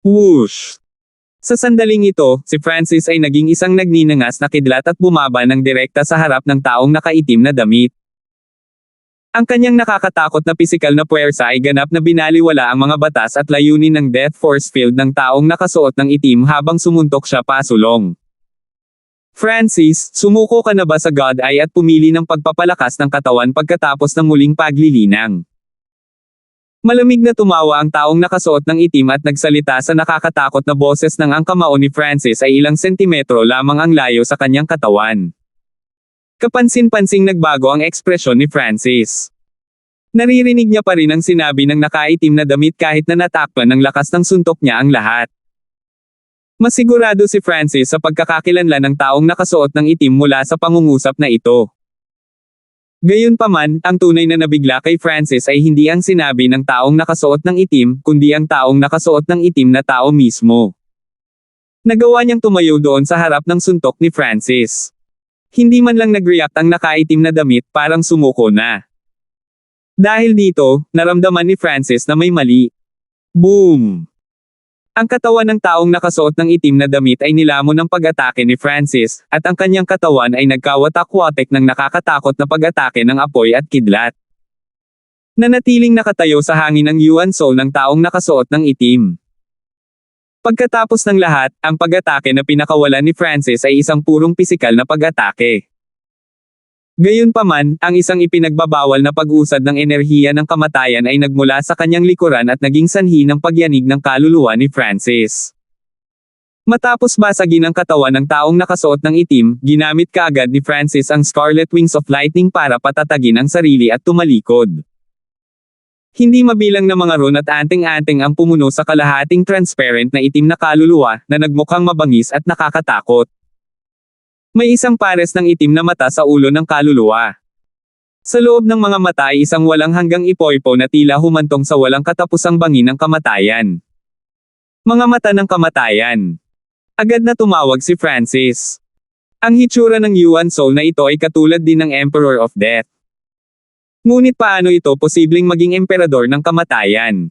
Whoosh! Sa sandaling ito, si Francis ay naging isang nagninangas na kidlat at bumaba ng direkta sa harap ng taong nakaitim na damit. Ang kanyang nakakatakot na pisikal na puwersa ay ganap na binaliwala ang mga batas at layunin ng Death Force Field ng taong nakasuot ng itim habang sumuntok siya pasulong. Francis, sumuko ka na ba sa God Eye at pumili ng pagpapalakas ng katawan pagkatapos ng muling paglilinang? Malamig na tumawa ang taong nakasuot ng itim at nagsalita sa nakakatakot na boses ng ang kamao ni Francis ay ilang sentimetro lamang ang layo sa kanyang katawan. Kapansin-pansing nagbago ang ekspresyon ni Francis. Naririnig niya pa rin ang sinabi ng nakaitim na damit kahit na natakpan ng lakas ng suntok niya ang lahat. Masigurado si Francis sa pagkakakilanlan ng taong nakasuot ng itim mula sa pangungusap na ito. Gayunpaman, ang tunay na nabigla kay Francis ay hindi ang sinabi ng taong nakasuot ng itim, kundi ang taong nakasuot ng itim na tao mismo. Nagawa niyang tumayo doon sa harap ng suntok ni Francis. Hindi man lang nag-react ang nakaitim na damit, parang sumuko na. Dahil dito, naramdaman ni Francis na may mali. Boom! Ang katawan ng taong nakasuot ng itim na damit ay nilamon ng pag-atake ni Francis, at ang kanyang katawan ay nagkawatak-watek ng nakakatakot na pag-atake ng apoy at kidlat. Nanatiling nakatayo sa hangin ang Yuan Soul ng taong nakasuot ng itim. Pagkatapos ng lahat, ang pag-atake na pinakawalan ni Francis ay isang purong pisikal na pag-atake. Gayunpaman, ang isang ipinagbabawal na pag-usad ng enerhiya ng kamatayan ay nagmula sa kanyang likuran at naging sanhi ng pagyanig ng kaluluwa ni Francis. Matapos basagin ang katawan ng taong nakasuot ng itim, ginamit kaagad ni Francis ang Scarlet Wings of Lightning para patatagin ang sarili at tumalikod. Hindi mabilang na mga rune at anting-anting ang pumuno sa kalahating transparent na itim na kaluluwa na nagmukhang mabangis at nakakatakot. May isang pares ng itim na mata sa ulo ng kaluluwa. Sa loob ng mga mata ay isang walang hanggang ipoypo na tila humantong sa walang katapusang bangin ng kamatayan. Mga mata ng kamatayan. Agad na tumawag si Francis. Ang hitsura ng Yuan Soul na ito ay katulad din ng Emperor of Death. Ngunit paano ito posibleng maging emperador ng kamatayan?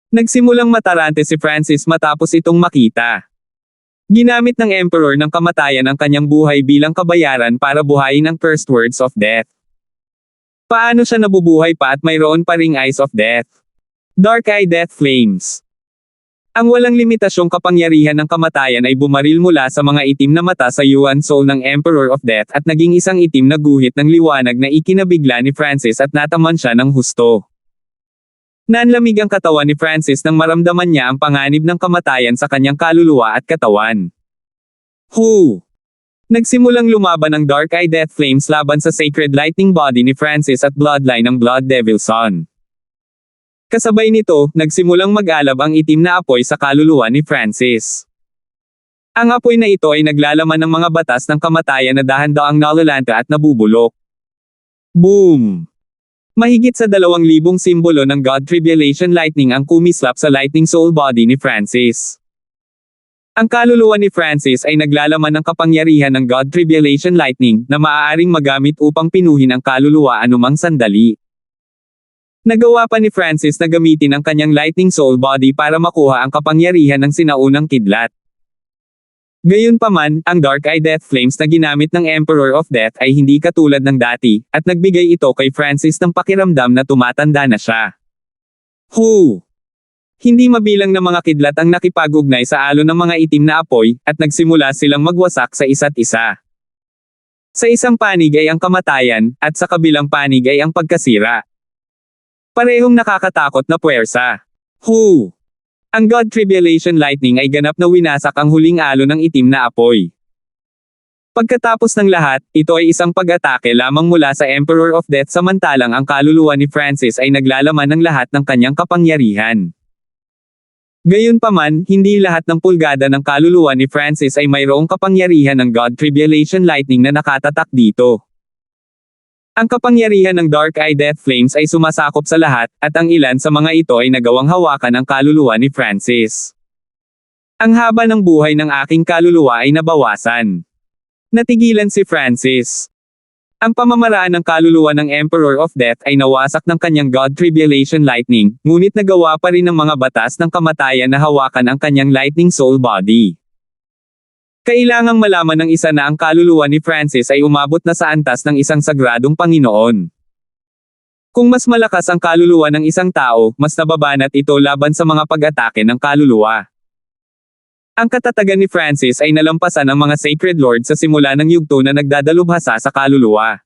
Nagsimulang matarante si Francis matapos itong makita. Ginamit ng Emperor ng kamatayan ang kanyang buhay bilang kabayaran para buhayin ang cursed words of death. Paano siya nabubuhay pa at mayroon pa ring eyes of death? Dark Eye Death Flames. Ang walang limitasyong kapangyarihan ng kamatayan ay bumaril mula sa mga itim na mata sa Yuan Soul ng Emperor of Death at naging isang itim na guhit ng liwanag na ikinabigla ni Francis at nataman siya ng husto. Nanlamig ang katawan ni Francis nang maramdaman niya ang panganib ng kamatayan sa kanyang kaluluwa at katawan. Hu! Nagsimulang lumaban ang Dark Eye Death Flames laban sa Sacred Lightning Body ni Francis at Bloodline ng Blood Devil Son. Kasabay nito, nagsimulang mag-alab ang itim na apoy sa kaluluwa ni Francis. Ang apoy na ito ay naglalaman ng mga batas ng kamatayan na dahan-daang nalalanta at nabubulok. Boom! Mahigit sa 2,000 simbolo ng God Tribulation Lightning ang kumislap sa Lightning Soul Body ni Francis. Ang kaluluwa ni Francis ay naglalaman ng kapangyarihan ng God Tribulation Lightning na maaaring magamit upang pinuhin ang kaluluwa anumang sandali. Nagawa pa ni Francis na gamitin ang kanyang Lightning Soul Body para makuha ang kapangyarihan ng sinaunang kidlat. Gayunpaman, ang Dark Eye Death Flames na ginamit ng Emperor of Death ay hindi katulad ng dati, at nagbigay ito kay Francis ng pakiramdam na tumatanda na siya. Hu! Hindi mabilang na mga kidlat ang nakipag-ugnay sa alon ng mga itim na apoy, at nagsimula silang magwasak sa isa't isa. Sa isang panig ay ang kamatayan, at sa kabilang panig ay ang pagkasira. Parehong nakakatakot na puwersa. Hu! Ang God Tribulation Lightning ay ganap na winasak ang huling alon ng itim na apoy. Pagkatapos ng lahat, ito ay isang pag-atake lamang mula sa Emperor of Death samantalang ang kaluluwa ni Francis ay naglalaman ng lahat ng kanyang kapangyarihan. Gayunpaman, hindi lahat ng pulgada ng kaluluwa ni Francis ay mayroong kapangyarihan ng God Tribulation Lightning na nakatatak dito. Ang kapangyarihan ng Dark Eye Death Flames ay sumasakop sa lahat, at ang ilan sa mga ito ay nagawang hawakan ang kaluluwa ni Francis. Ang haba ng buhay ng aking kaluluwa ay nabawasan. Natigilan si Francis. Ang pamamaraan ng kaluluwa ng Emperor of Death ay nawasak ng kanyang God Tribulation Lightning, ngunit nagawa pa rin ng mga batas ng kamatayan na hawakan ang kanyang Lightning Soul Body. Kailangang malaman ng isa na ang kaluluwa ni Francis ay umabot na sa antas ng isang sagradong Panginoon. Kung mas malakas ang kaluluwa ng isang tao, mas nababanat ito laban sa mga pag-atake ng kaluluwa. Ang katatagan ni Francis ay nalampasan ang mga Sacred Lord sa simula ng yugto na nagdadalubhasa sa kaluluwa.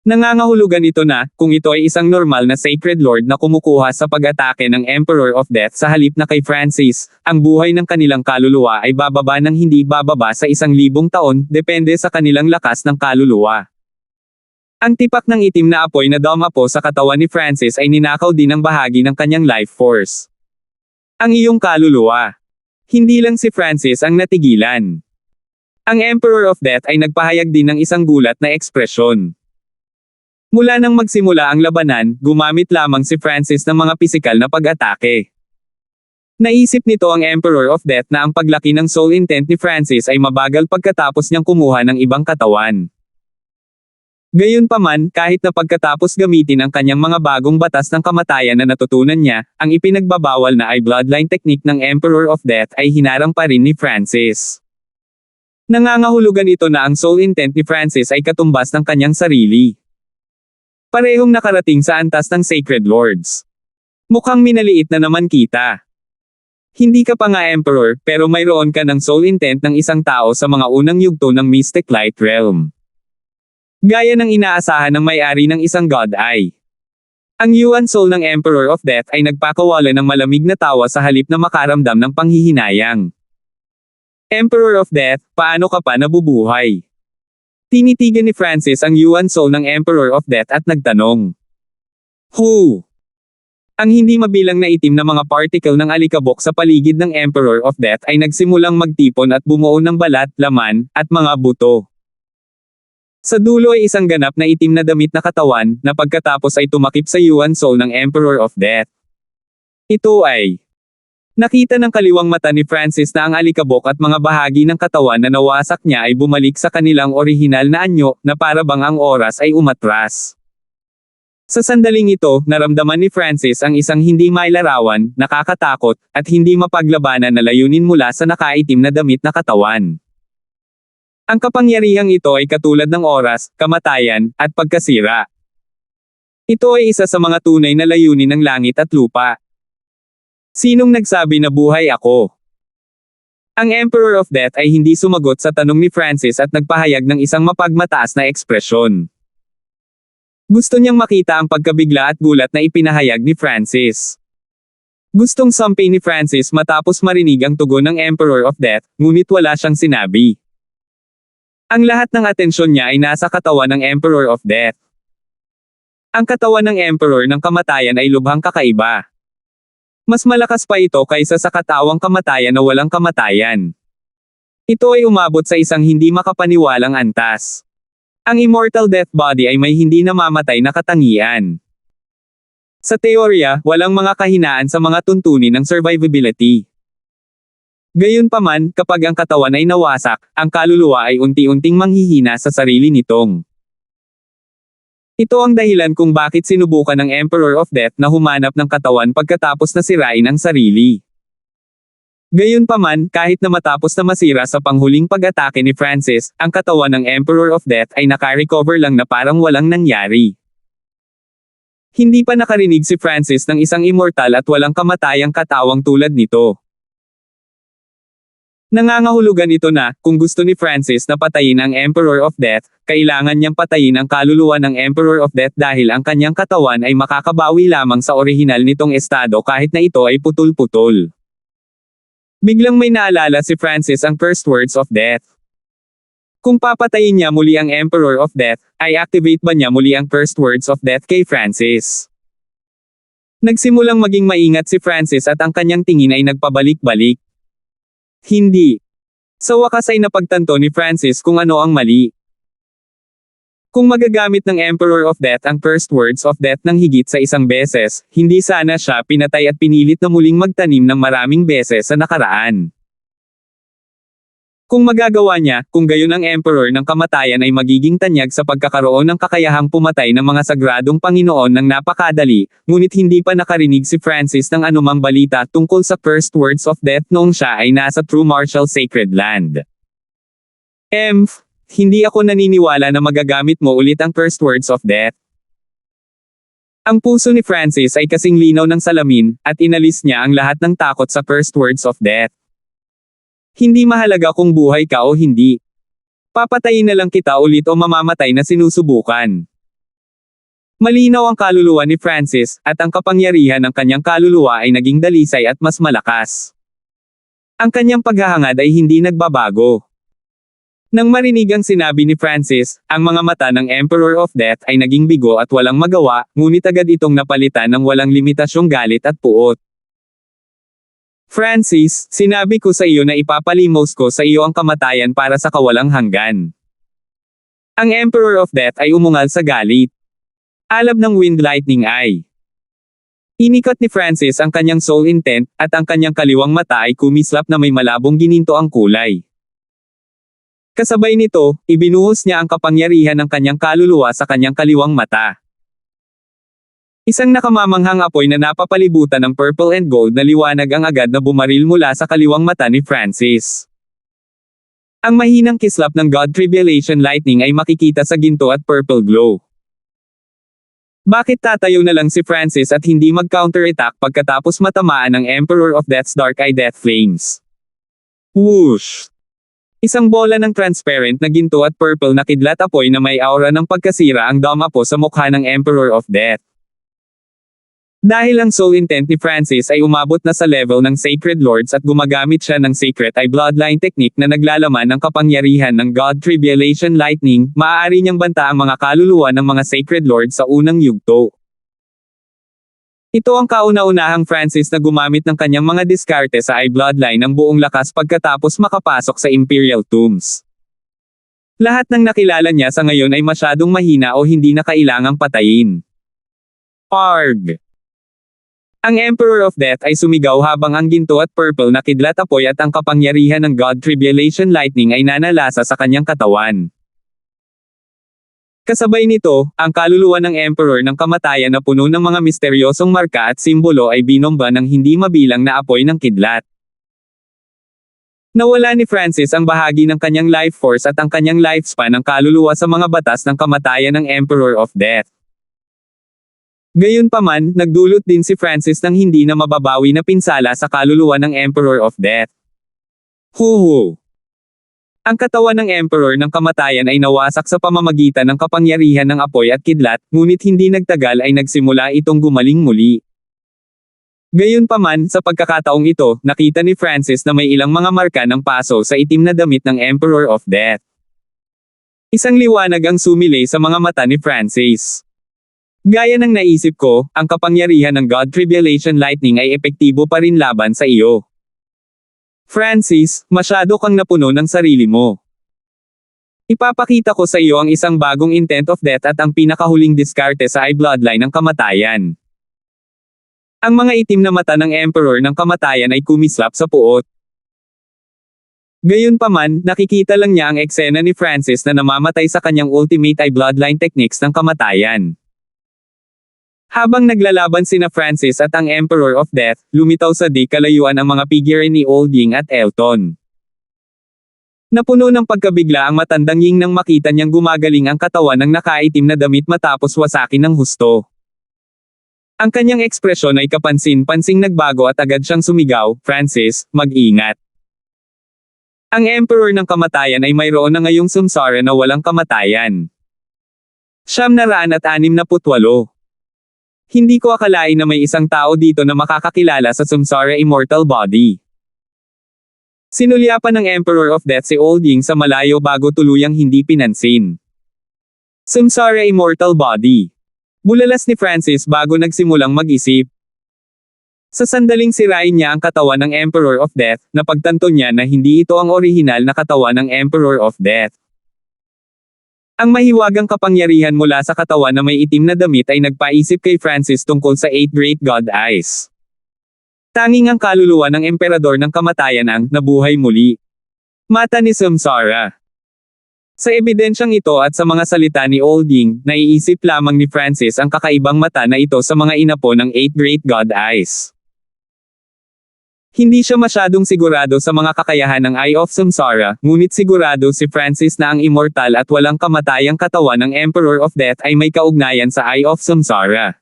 Nangangahulugan ito na, kung ito ay isang normal na Sacred Lord na kumukuha sa pag-atake ng Emperor of Death sa halip na kay Francis, ang buhay ng kanilang kaluluwa ay bababa ng hindi bababa sa 1,000 taon, depende sa kanilang lakas ng kaluluwa. Ang tipak ng itim na apoy na dumapo sa katawan ni Francis ay ninakaw din ang bahagi ng kanyang life force. Ang iyong kaluluwa. Hindi lang si Francis ang natigilan. Ang Emperor of Death ay nagpahayag din ng isang gulat na ekspresyon. Mula nang magsimula ang labanan, gumamit lamang si Francis ng mga pisikal na pag-atake. Naisip nito ang Emperor of Death na ang paglaki ng soul intent ni Francis ay mabagal pagkatapos niyang kumuha ng ibang katawan. Gayunpaman, kahit na pagkatapos gamitin ang kanyang mga bagong batas ng kamatayan na natutunan niya, ang ipinagbabawal na ay bloodline technique ng Emperor of Death ay hinarang pa rin ni Francis. Nangangahulugan ito na ang soul intent ni Francis ay katumbas ng kanyang sarili. Parehong nakarating sa antas ng Sacred Lords. Mukhang minaliit na naman kita. Hindi ka pa nga Emperor, pero mayroon ka ng soul intent ng isang tao sa mga unang yugto ng Mystic Light Realm. Gaya ng inaasahan ng may-ari ng isang God Eye. Ang Yuan Soul ng Emperor of Death ay nagpakawala ng malamig na tawa sa halip na makaramdam ng panghihinayang. Emperor of Death, paano ka pa nabubuhay? Tinitigan ni Francis ang Yuan Soul ng Emperor of Death at nagtanong. Who? Ang hindi mabilang na itim na mga particle ng alikabok sa paligid ng Emperor of Death ay nagsimulang magtipon at bumuo ng balat, laman, at mga buto. Sa dulo ay isang ganap na itim na damit na katawan, na pagkatapos ay tumakip sa Yuan Soul ng Emperor of Death. Ito ay nakita ng kaliwang mata ni Francis na ang alikabok at mga bahagi ng katawan na nawasak niya ay bumalik sa kanilang orihinal na anyo, na para bang ang oras ay umatras. Sa sandaling ito, naramdaman ni Francis ang isang hindi mailarawan, nakakatakot, at hindi mapaglabanan na layunin mula sa nakaitim na damit na katawan. Ang kapangyarihang ito ay katulad ng oras, kamatayan, at pagkasira. Ito ay isa sa mga tunay na layunin ng langit at lupa. Sinong nagsabi na buhay ako? Ang Emperor of Death ay hindi sumagot sa tanong ni Francis at nagpahayag ng isang mapagmataas na ekspresyon. Gusto niyang makita ang pagkabigla at gulat na ipinahayag ni Francis. Gustong sampi ni Francis matapos marinig ang tugon ng Emperor of Death, ngunit wala siyang sinabi. Ang lahat ng atensyon niya ay nasa katawan ng Emperor of Death. Ang katawan ng Emperor ng kamatayan ay lubhang kakaiba. Mas malakas pa ito kaysa sa katawang kamatayan na walang kamatayan. Ito ay umabot sa isang hindi makapaniwalang antas. Ang immortal death body ay may hindi namamatay na katangian. Sa teorya, walang mga kahinaan sa mga tuntunin ng survivability. Gayunpaman, kapag ang katawan ay nawasak, ang kaluluwa ay unti-unting manghihina sa sarili nitong. Ito ang dahilan kung bakit sinubukan ng Emperor of Death na humanap ng katawan pagkatapos na sirain ang sarili. Gayunpaman, kahit na matapos na masira sa panghuling pag-atake ni Francis, ang katawan ng Emperor of Death ay naka-recover lang na parang walang nangyari. Hindi pa nakarinig si Francis ng isang immortal at walang kamatayang katawang tulad nito. Nangangahulugan ito na, kung gusto ni Francis na patayin ang Emperor of Death, kailangan niyang patayin ang kaluluwa ng Emperor of Death dahil ang kanyang katawan ay makakabawi lamang sa orihinal nitong estado kahit na ito ay putol-putol. Biglang may naalala si Francis ang first words of death. Kung papatayin niya muli ang Emperor of Death, ay activate ba niya muli ang first words of death kay Francis? Nagsimulang maging maingat si Francis at ang kanyang tingin ay nagpabalik-balik. Hindi. Sa wakas ay napagtanto ni Francis kung ano ang mali. Kung magagamit ng Emperor of Death ang first words of death ng higit sa isang beses, hindi sana siya pinatay at pinilit na muling magtanim ng maraming beses sa nakaraan. Kung magagawa niya, kung gayon ang Emperor ng kamatayan ay magiging tanyag sa pagkakaroon ng kakayahang pumatay ng mga sagradong Panginoon ng napakadali, ngunit hindi pa nakarinig si Francis ng anumang balita tungkol sa first words of death noong siya ay nasa True Martial Sacred Land. Hindi ako naniniwala na magagamit mo ulit ang first words of death. Ang puso ni Francis ay kasing linaw ng salamin, at inalis niya ang lahat ng takot sa first words of death. Hindi mahalaga kung buhay ka o hindi. Papatayin na lang kita ulit o mamamatay na sinusubukan. Malinaw ang kaluluwa ni Francis, at ang kapangyarihan ng kanyang kaluluwa ay naging dalisay at mas malakas. Ang kanyang paghahangad ay hindi nagbabago. Nang marinig ang sinabi ni Francis, ang mga mata ng Emperor of Death ay naging bigo at walang magawa, ngunit agad itong napalitan ng walang limitasyong galit at puot. Francis, sinabi ko sa iyo na ipapalimos ko sa iyo ang kamatayan para sa kawalang hanggan. Ang Emperor of Death ay umungal sa galit. Alab ng wind lightning eye. Inikat ni Francis ang kanyang soul intent, at ang kanyang kaliwang mata ay kumislap na may malabong gininto ang kulay. Kasabay nito, ibinuhos niya ang kapangyarihan ng kanyang kaluluwa sa kanyang kaliwang mata. Isang nakamamanghang apoy na napapalibutan ng purple and gold na liwanag ang agad na bumaril mula sa kaliwang mata ni Francis. Ang mahinang kislap ng God Tribulation Lightning ay makikita sa ginto at purple glow. Bakit tatayo na lang si Francis at hindi mag-counterattack pagkatapos matamaan ng Emperor of Death's Dark Eye Death Flames? Whoosh! Isang bola ng transparent na ginto at purple na kidlat apoy na may aura ng pagkasira ang dumapo sa mukha ng Emperor of Death. Dahil ang soul intent ni Francis ay umabot na sa level ng Sacred Lords at gumagamit siya ng Sacred Eye Bloodline Technique na naglalaman ng kapangyarihan ng God Tribulation Lightning, maaari niyang banta ang mga kaluluwa ng mga Sacred Lords sa unang yugto. Ito ang kauna-unahang Francis na gumamit ng kanyang mga diskarte sa Eye Bloodline ng buong lakas pagkatapos makapasok sa Imperial Tombs. Lahat ng nakilala niya sa ngayon ay masyadong mahina o hindi na kailangang patayin. Arg! Ang Emperor of Death ay sumigaw habang ang ginto at purple na kidlat apoy at ang kapangyarihan ng God Tribulation Lightning ay nanalasa sa kanyang katawan. Kasabay nito, ang kaluluwa ng Emperor ng kamatayan na puno ng mga misteryosong marka at simbolo ay binomba ng hindi mabilang na apoy ng kidlat. Nawala ni Francis ang bahagi ng kanyang life force at ang kanyang lifespan ng kaluluwa sa mga batas ng kamatayan ng Emperor of Death. Gayunpaman, nagdulot din si Francis ng hindi na mababawi na pinsala sa kaluluwa ng Emperor of Death. Huhu! Ang katawan ng Emperor ng kamatayan ay nawasak sa pamamagitan ng kapangyarihan ng apoy at kidlat, ngunit hindi nagtagal ay nagsimula itong gumaling muli. Gayunpaman, sa pagkakataong ito, nakita ni Francis na may ilang mga marka ng paso sa itim na damit ng Emperor of Death. Isang liwanag ang sumilay sa mga mata ni Francis. Gaya ng naisip ko, ang kapangyarihan ng God Tribulation Lightning ay epektibo pa rin laban sa iyo. Francis, masyado kang napuno ng sarili mo. Ipapakita ko sa iyo ang isang bagong intent of death at ang pinakahuling diskarte sa Eye Bloodline ng kamatayan. Ang mga itim na mata ng Emperor ng kamatayan ay kumislap sa puot. Gayunpaman, nakikita lang niya ang eksena ni Francis na namamatay sa kanyang ultimate Eye Bloodline techniques ng kamatayan. Habang naglalaban sina Francis at ang Emperor of Death, lumitaw sa di kalayuan ang mga figure ni Old Ying at Elton. Napuno ng pagkabigla ang matandang Ying nang makita niyang gumagaling ang katawan ng nakaitim na damit matapos wasakin ng husto. Ang kanyang ekspresyon ay kapansin-pansing nagbago at agad siyang sumigaw, "Francis, mag-ingat." Ang Emperor ng kamatayan ay mayroon na ngayong samsara na walang kamatayan. 968. Hindi ko akalain na may isang tao dito na makakakilala sa samsara immortal body. Sinulyapan ng Emperor of Death si Old Ying sa malayo bago tuluyang hindi pinansin. Samsara immortal body. Bulalas ni Francis bago nagsimulang mag-isip. Sa sandaling sirain niya ang katawan ng Emperor of Death, napagtanto niya na hindi ito ang orihinal na katawan ng Emperor of Death. Ang mahiwagang kapangyarihan mula sa katawan na may itim na damit ay nagpaisip kay Francis tungkol sa Eight Great God Eyes. Tanging ang kaluluwa ng emperador ng kamatayan ang nabuhay muli. Mata ni Samsara. Sa ebidensyang ito at sa mga salita ni Old Ying, naiisip lamang ni Francis ang kakaibang mata na ito sa mga inapo ng Eight Great God Eyes. Hindi siya masyadong sigurado sa mga kakayahan ng Eye of Samsara, ngunit sigurado si Francis na ang immortal at walang kamatayang katawan ng Emperor of Death ay may kaugnayan sa Eye of Samsara.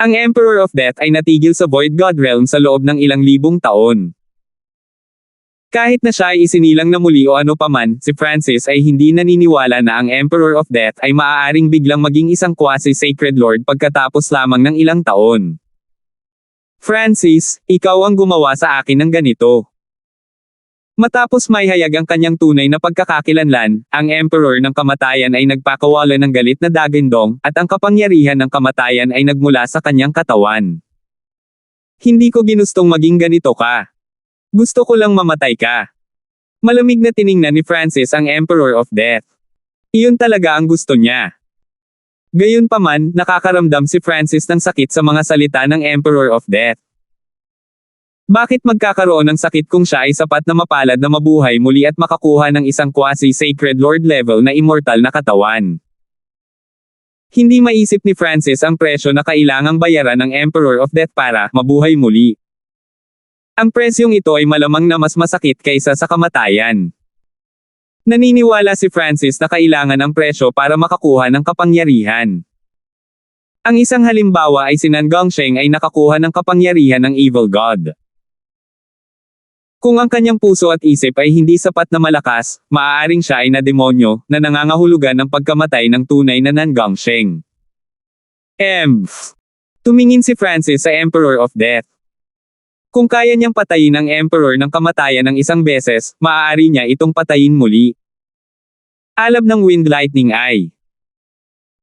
Ang Emperor of Death ay natigil sa Void God Realm sa loob ng ilang libong taon. Kahit na siya ay isinilang na muli o ano paman, si Francis ay hindi naniniwala na ang Emperor of Death ay maaaring biglang maging isang quasi-sacred lord pagkatapos lamang ng ilang taon. Francis, ikaw ang gumawa sa akin ng ganito. Matapos maihayag ang kanyang tunay na pagkakakilanlan, ang Emperor ng Kamatayan ay nagpakawala ng galit na dagindong, at ang kapangyarihan ng kamatayan ay nagmula sa kanyang katawan. Hindi ko ginustong maging ganito ka. Gusto ko lang mamatay ka. Malamig na tiningnan ni Francis ang Emperor of Death. Iyon talaga ang gusto niya. Gayunpaman, nakakaramdam si Francis ng sakit sa mga salita ng Emperor of Death. Bakit magkakaroon ng sakit kung siya ay sapat na mapalad na mabuhay muli at makakuha ng isang quasi-sacred lord level na immortal na katawan? Hindi maisip ni Francis ang presyo na kailangang bayaran ng Emperor of Death para mabuhay muli. Ang presyong ito ay malamang na mas masakit kaysa sa kamatayan. Naniniwala si Francis na kailangan ang presyo para makakuha ng kapangyarihan. Ang isang halimbawa ay si Nan Gongsheng ay nakakuha ng kapangyarihan ng Evil God. Kung ang kanyang puso at isip ay hindi sapat na malakas, maaaring siya ay na demonyo na nangangahulugan ng pagkamatay ng tunay na Nan Gongsheng. Tumingin si Francis sa Emperor of Death. Kung kaya niyang patayin ang Emperor ng Kamatayan ng isang beses, maaari niya itong patayin muli. Alab ng Wind Lightning Eye.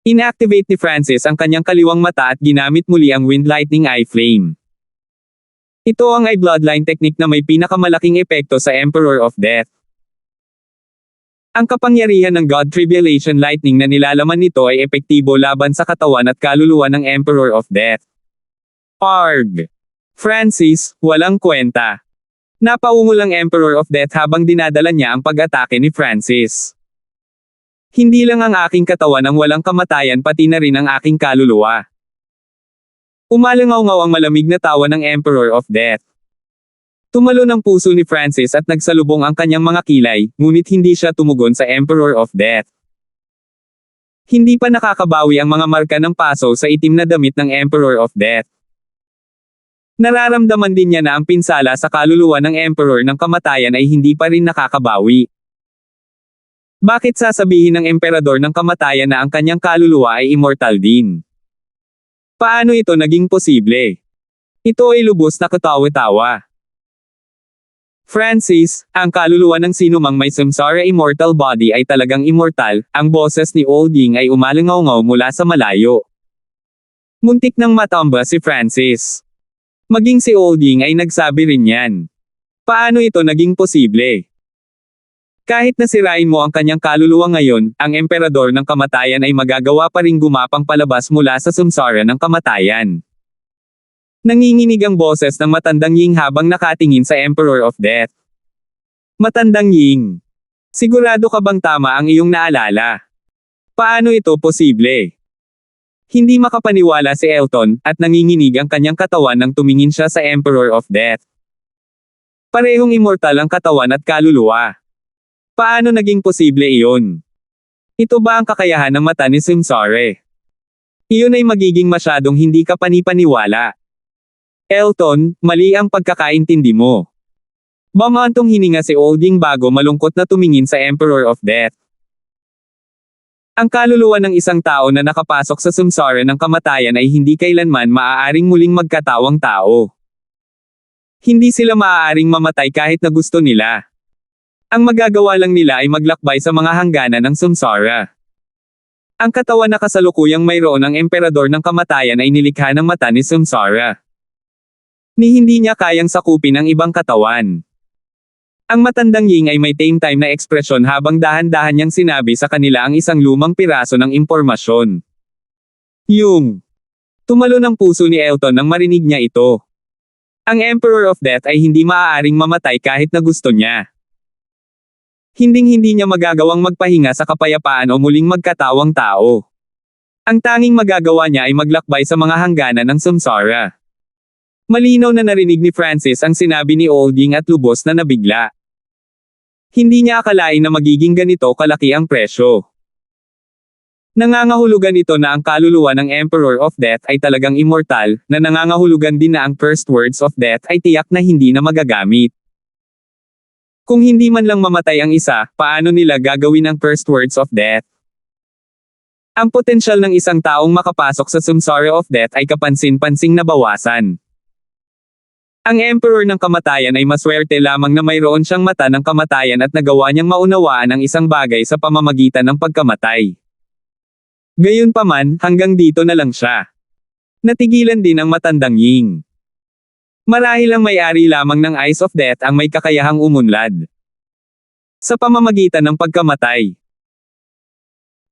Inactivate ni Francis ang kanyang kaliwang mata at ginamit muli ang Wind Lightning Eye Flame. Ito ang Eye Bloodline technique na may pinakamalaking epekto sa Emperor of Death. Ang kapangyarihan ng God Tribulation Lightning na nilalaman nito ay epektibo laban sa katawan at kaluluwa ng Emperor of Death. Arg! Francis, walang kwenta. Napaungol ang Emperor of Death habang dinadala niya ang pag-atake ni Francis. Hindi lang ang aking katawan ang walang kamatayan pati na rin ang aking kaluluwa. Umalangaw-ngaw ang malamig na tawa ng Emperor of Death. Tumalo ng puso ni Francis at nagsalubong ang kanyang mga kilay, ngunit hindi siya tumugon sa Emperor of Death. Hindi pa nakakabawi ang mga marka ng paso sa itim na damit ng Emperor of Death. Nararamdaman din niya na ang pinsala sa kaluluwa ng Emperor ng Kamatayan ay hindi pa rin nakakabawi. Bakit sasabihin ng Emperador ng Kamatayan na ang kanyang kaluluwa ay immortal din? Paano ito naging posible? Ito ay lubos na katawa-tawa. Francis, ang kaluluwa ng sinumang may samsara immortal body ay talagang immortal, ang boses ni Old Ying ay umalangaw-ngaw mula sa malayo. Muntik nang matamba si Francis. Maging si Old Ying ay nagsabi rin yan. Paano ito naging posible? Kahit na sirain mo ang kanyang kaluluwa ngayon, ang Emperador ng Kamatayan ay magagawa pa ring gumapang palabas mula sa samsara ng kamatayan. Nanginginig ang boses ng Matandang Ying habang nakatingin sa Emperor of Death. Matandang Ying. Sigurado ka bang tama ang iyong naalala? Paano ito posible? Hindi makapaniwala si Elton, at nanginginig ang kanyang katawan nang tumingin siya sa Emperor of Death. Parehong immortal ang katawan at kaluluwa. Paano naging posible iyon? Ito ba ang kakayahan ng mata ni Samsara? Iyon ay magiging masyadong hindi ka panipaniwala. Elton, mali ang pagkakaintindi mo. Bumantong hininga si Old Ying bago malungkot na tumingin sa Emperor of Death. Ang kaluluwa ng isang tao na nakapasok sa samsara ng kamatayan ay hindi kailanman maaaring muling magkatawang tao. Hindi sila maaaring mamatay kahit na gusto nila. Ang magagawa lang nila ay maglakbay sa mga hangganan ng samsara. Ang katawan na kasalukuyang mayroon ng Emperador ng Kamatayan ay nilikha ng mata ni Samsara. Ni hindi niya kayang sakupin ang ibang katawan. Ang Matandang Ying ay may tame time na ekspresyon habang dahan-dahan niyang sinabi sa kanila ang isang lumang piraso ng impormasyon. Tumalo ng puso ni Elton nang marinig niya ito. Ang Emperor of Death ay hindi maaaring mamatay kahit na gusto niya. Hinding-hindi niya magagawang magpahinga sa kapayapaan o muling magkatawang tao. Ang tanging magagawa niya ay maglakbay sa mga hangganan ng samsara. Malinaw na narinig ni Francis ang sinabi ni Old Ying at lubos na nabigla. Hindi niya akalain na magiging ganito kalaki ang presyo. Nangangahulugan ito na ang kaluluwa ng Emperor of Death ay talagang immortal, na nangangahulugan din na ang cursed words of death ay tiyak na hindi na magagamit. Kung hindi man lang mamatay ang isa, paano nila gagawin ang first words of death? Ang potensyal ng isang taong makapasok sa samsara of death ay kapansin-pansing nabawasan. Ang Emperor ng Kamatayan ay maswerte lamang na mayroon siyang mata ng kamatayan at nagawa niyang maunawaan ang isang bagay sa pamamagitan ng pagkamatay. Gayunpaman, hanggang dito na lang siya. Natigilan din ang matandang Ying. Marahil ang may-ari lamang ng Eyes of Death ang may kakayahang umunlad sa pamamagitan ng pagkamatay.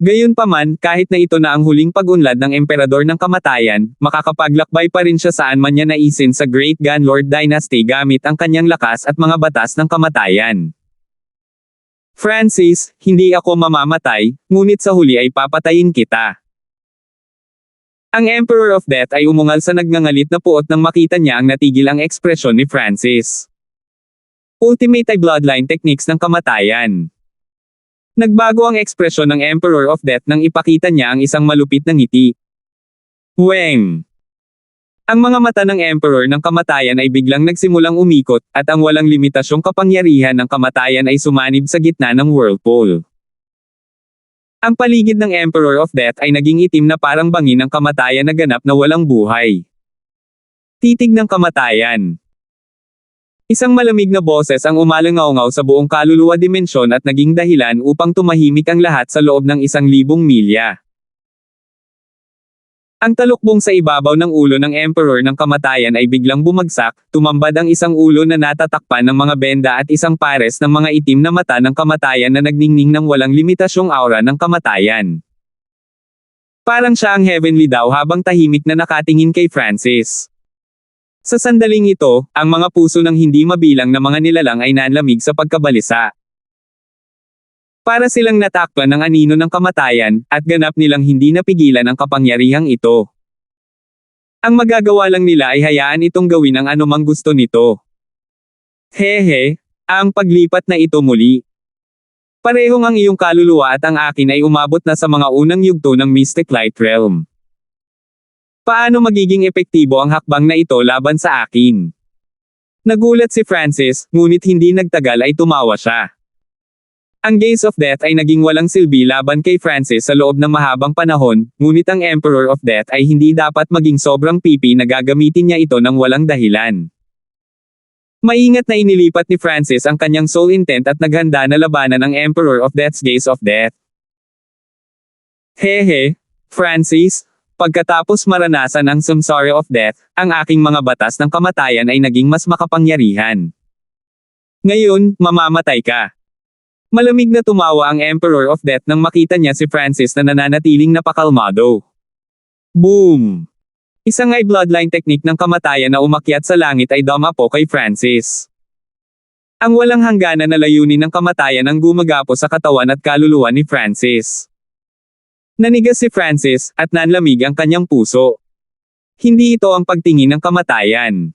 Gayunpaman, kahit na ito na ang huling pag-unlad ng Emperador ng Kamatayan, makakapaglakbay pa rin siya saan man niya naisin sa Great Gun Lord Dynasty gamit ang kanyang lakas at mga batas ng kamatayan. Francis, hindi ako mamamatay, ngunit sa huli ay papatayin kita. Ang Emperor of Death ay umungal sa nagngangalit na puot nang makita niya ang natigil ang ekspresyon ni Francis. Ultimate ay bloodline techniques ng kamatayan. Nagbago ang ekspresyon ng Emperor of Death nang ipakita niya ang isang malupit na ngiti. Weng! Ang mga mata ng Emperor ng Kamatayan ay biglang nagsimulang umikot, at ang walang limitasyong kapangyarihan ng kamatayan ay sumanib sa gitna ng whirlpool. Ang paligid ng Emperor of Death ay naging itim na parang bangin ng kamatayan na ganap na walang buhay. Titig ng kamatayan. Isang malamig na boses ang umalangaw-ngaw sa buong kaluluwa dimensyon at naging dahilan upang tumahimik ang lahat sa loob ng 1,000 milya. Ang talukbong sa ibabaw ng ulo ng Emperor ng Kamatayan ay biglang bumagsak, tumambad ang isang ulo na natatakpan ng mga benda at isang pares ng mga itim na mata ng kamatayan na nagningning ng walang limitasyong aura ng kamatayan. Parang siya ang heavenly daw habang tahimik na nakatingin kay Francis. Sa sandaling ito, ang mga puso ng hindi mabilang na mga nilalang ay nanlamig sa pagkabalisa. Para silang natakpan ng anino ng kamatayan, at ganap nilang hindi napigilan ang kapangyarihang ito. Ang magagawa lang nila ay hayaan itong gawin ang anumang gusto nito. Hehe, ang paglipat na ito muli. Parehong ang iyong kaluluwa at ang akin ay umabot na sa mga unang yugto ng Mystic Light Realm. Paano magiging epektibo ang hakbang na ito laban sa akin? Nagulat si Francis, ngunit hindi nagtagal ay tumawa siya. Ang Gaze of Death ay naging walang silbi laban kay Francis sa loob ng mahabang panahon, ngunit ang Emperor of Death ay hindi dapat maging sobrang pipi na gagamitin niya ito ng walang dahilan. Maingat na inilipat ni Francis ang kanyang soul intent at naghanda na labanan ang Emperor of Death's Gaze of Death. Hehe, Francis, pagkatapos maranasan ang samsara of death, ang aking mga batas ng kamatayan ay naging mas makapangyarihan. Ngayon, mamamatay ka. Malamig na tumawa ang Emperor of Death nang makita niya si Francis na nananatiling napakalmado. Boom! Isang ay bloodline technique ng kamatayan na umakyat sa langit ay dumapo kay Francis. Ang walang hangganan na layunin ng kamatayan ang gumagapo sa katawan at kaluluwa ni Francis. Nanigas si Francis, at nanlamig ang kanyang puso. Hindi ito ang pagtingin ng kamatayan.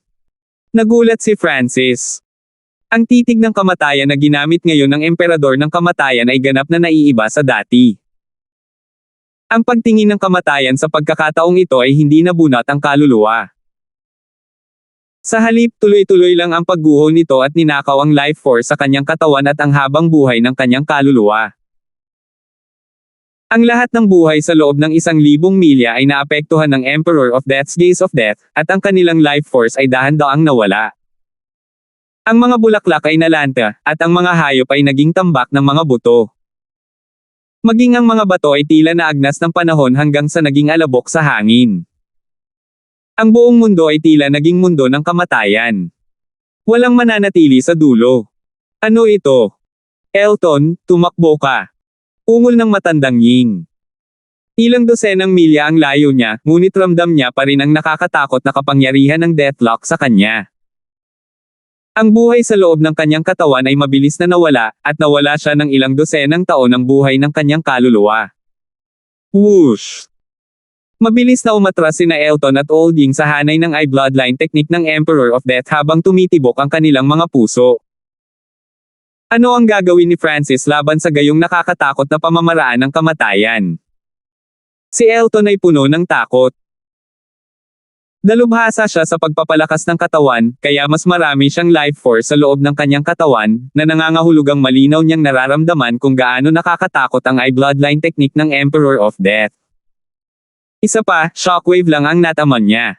Nagulat si Francis. Ang titig ng kamatayan na ginamit ngayon ng Emperador ng Kamatayan ay ganap na naiiba sa dati. Ang pagtingin ng kamatayan sa pagkakataong ito ay hindi nabunot ang kaluluwa. Sa halip, tuloy-tuloy lang ang pagguho nito at ninakaw ang life force sa kanyang katawan at ang habang buhay ng kanyang kaluluwa. Ang lahat ng buhay sa loob ng 1,000 milya ay naapektuhan ng Emperor of Death's Gaze of Death, at ang kanilang life force ay dahan-daang nawala. Ang mga bulaklak ay nalanta, at ang mga hayop ay naging tambak ng mga buto. Maging ang mga bato ay tila naagnas ng panahon hanggang sa naging alabok sa hangin. Ang buong mundo ay tila naging mundo ng kamatayan. Walang mananatili sa dulo. Ano ito? Elton, tumakbo ka. Ungol ng matandang Ying. Ilang dosenang milya ang layo niya, ngunit ramdam niya pa rin ang nakakatakot na kapangyarihan ng deathlock sa kanya. Ang buhay sa loob ng kanyang katawan ay mabilis na nawala, at nawala siya ng ilang dosenang taon ng buhay ng kanyang kaluluwa. Whoosh! Mabilis na umatras sina Elton at Old Ying sa hanay ng eye bloodline technique ng Emperor of Death habang tumitibok ang kanilang mga puso. Ano ang gagawin ni Francis laban sa gayong nakakatakot na pamamaraan ng kamatayan? Si Elton ay puno ng takot. Dalubhasa siya sa pagpapalakas ng katawan, kaya mas marami siyang life force sa loob ng kanyang katawan, na nangangahulugang malinaw niyang nararamdaman kung gaano nakakatakot ang eye bloodline technique ng Emperor of Death. Isa pa, shockwave lang ang nataman niya.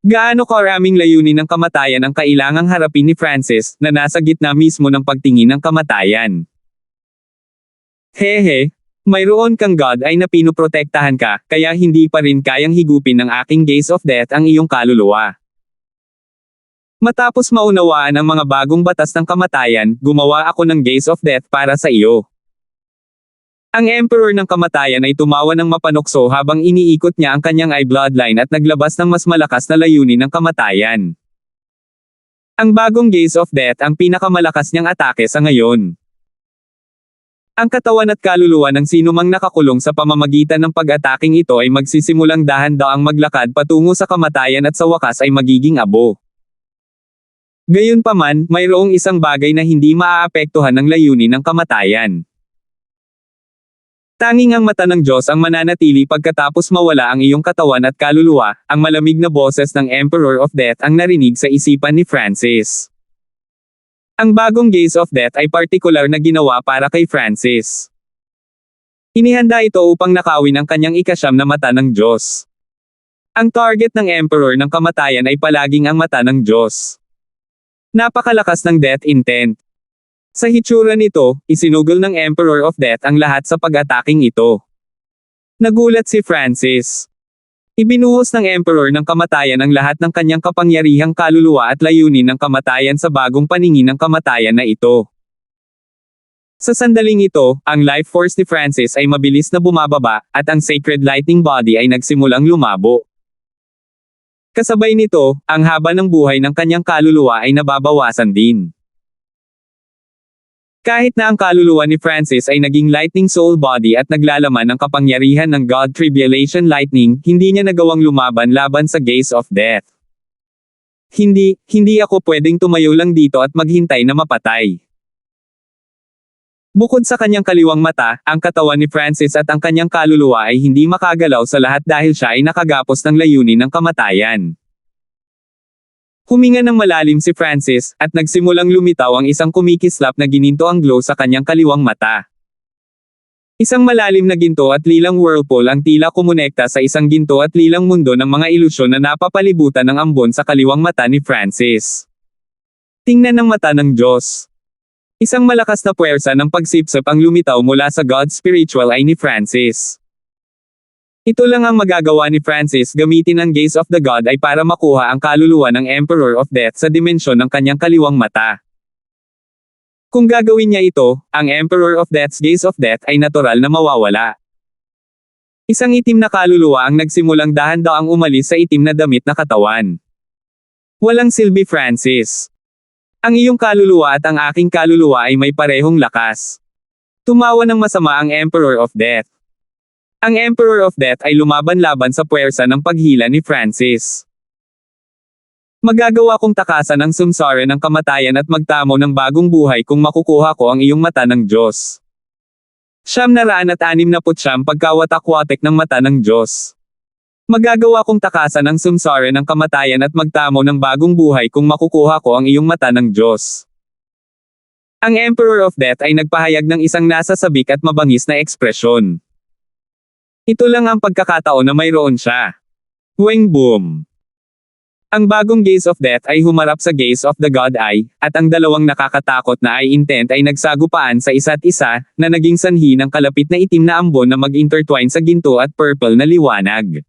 Gaano karaming layunin ng kamatayan ang kailangang harapin ni Francis, na nasa gitna mismo ng pagtingin ng kamatayan. Hehe. Mayroon kang God ay na pinuprotektahan ka, kaya hindi pa rin kayang higupin ng aking gaze of death ang iyong kaluluwa. Matapos maunawaan ang mga bagong batas ng kamatayan, gumawa ako ng gaze of death para sa iyo. Ang Emperor ng kamatayan ay tumawa ng mapanukso habang iniikot niya ang kanyang eye bloodline at naglabas ng mas malakas na layunin ng kamatayan. Ang bagong gaze of death ang pinakamalakas niyang atake sa ngayon. Ang katawan at kaluluwa ng sinumang nakakulong sa pamamagitan ng pag-ataking ito ay magsisimulang dahan-daang maglakad patungo sa kamatayan at sa wakas ay magiging abo. Gayunpaman, mayroong isang bagay na hindi maaapektuhan ng layunin ng kamatayan. Tanging ang mata ng Diyos ang mananatili pagkatapos mawala ang iyong katawan at kaluluwa, ang malamig na boses ng Emperor of Death ang narinig sa isipan ni Francis. Ang bagong gaze of death ay partikular na ginawa para kay Francis. Inihanda ito upang nakawin ang kanyang ikasyam na mata ng Diyos. Ang target ng Emperor ng kamatayan ay palaging ang mata ng Diyos. Napakalakas ng death intent. Sa hitsura nito, isinugol ng Emperor of Death ang lahat sa pag-ataking ito. Nagulat si Francis. Ibinuhos ng Emperor ng kamatayan ang lahat ng kanyang kapangyarihang kaluluwa at layunin ng kamatayan sa bagong paningin ng kamatayan na ito. Sa sandaling ito, ang life force ni Francis ay mabilis na bumababa, at ang sacred lightning body ay nagsimulang lumabo. Kasabay nito, ang haba ng buhay ng kanyang kaluluwa ay nababawasan din. Kahit na ang kaluluwa ni Francis ay naging lightning soul body at naglalaman ng kapangyarihan ng God Tribulation Lightning, hindi niya nagawang lumaban laban sa gaze of death. Hindi ako pwedeng tumayo lang dito at maghintay na mapatay. Bukod sa kanyang kaliwang mata, ang katawan ni Francis at ang kanyang kaluluwa ay hindi makagalaw sa lahat dahil siya ay nakagapos ng layunin ng kamatayan. Huminga ng malalim si Francis, at nagsimulang lumitaw ang isang kumikislap na gininto ang glow sa kanyang kaliwang mata. Isang malalim na ginto at lilang whirlpool ang tila kumonekta sa isang ginto at lilang mundo ng mga ilusyon na napapalibutan ng ambon sa kaliwang mata ni Francis. Tingnan ng mata ng Diyos. Isang malakas na puwersa ng pagsipsip ang lumitaw mula sa God's spiritual eye ni Francis. Ito lang ang magagawa ni Francis gamitin ang gaze of the God ay para makuha ang kaluluwa ng Emperor of Death sa dimensyon ng kanyang kaliwang mata. Kung gagawin niya ito, ang Emperor of Death's gaze of death ay natural na mawawala. Isang itim na kaluluwa ang nagsimulang dahan-daang umalis sa itim na damit na katawan. Walang silbi Francis. Ang iyong kaluluwa at ang aking kaluluwa ay may parehong lakas. Tumawa ng masama ang Emperor of Death. Ang Emperor of Death ay lumaban-laban sa puwersa ng paghila ni Francis. Magagawa kong takasan ang sumsara ng kamatayan at magtamo ng bagong buhay kung makukuha ko ang iyong mata ng Diyos. 969 pagkawatak-watek ng mata ng Diyos. Magagawa kong takasan ang sumsara ng kamatayan at magtamo ng bagong buhay kung makukuha ko ang iyong mata ng Diyos. Ang Emperor of Death ay nagpahayag ng isang nasasabik at mabangis na ekspresyon. Ito lang ang pagkakataon na mayroon siya. Weng boom! Ang bagong gaze of death ay humarap sa gaze of the God eye, at ang dalawang nakakatakot na eye intent ay nagsagupaan sa isa't isa, na naging sanhi ng kalapit na itim na ambon na mag-intertwine sa ginto at purple na liwanag.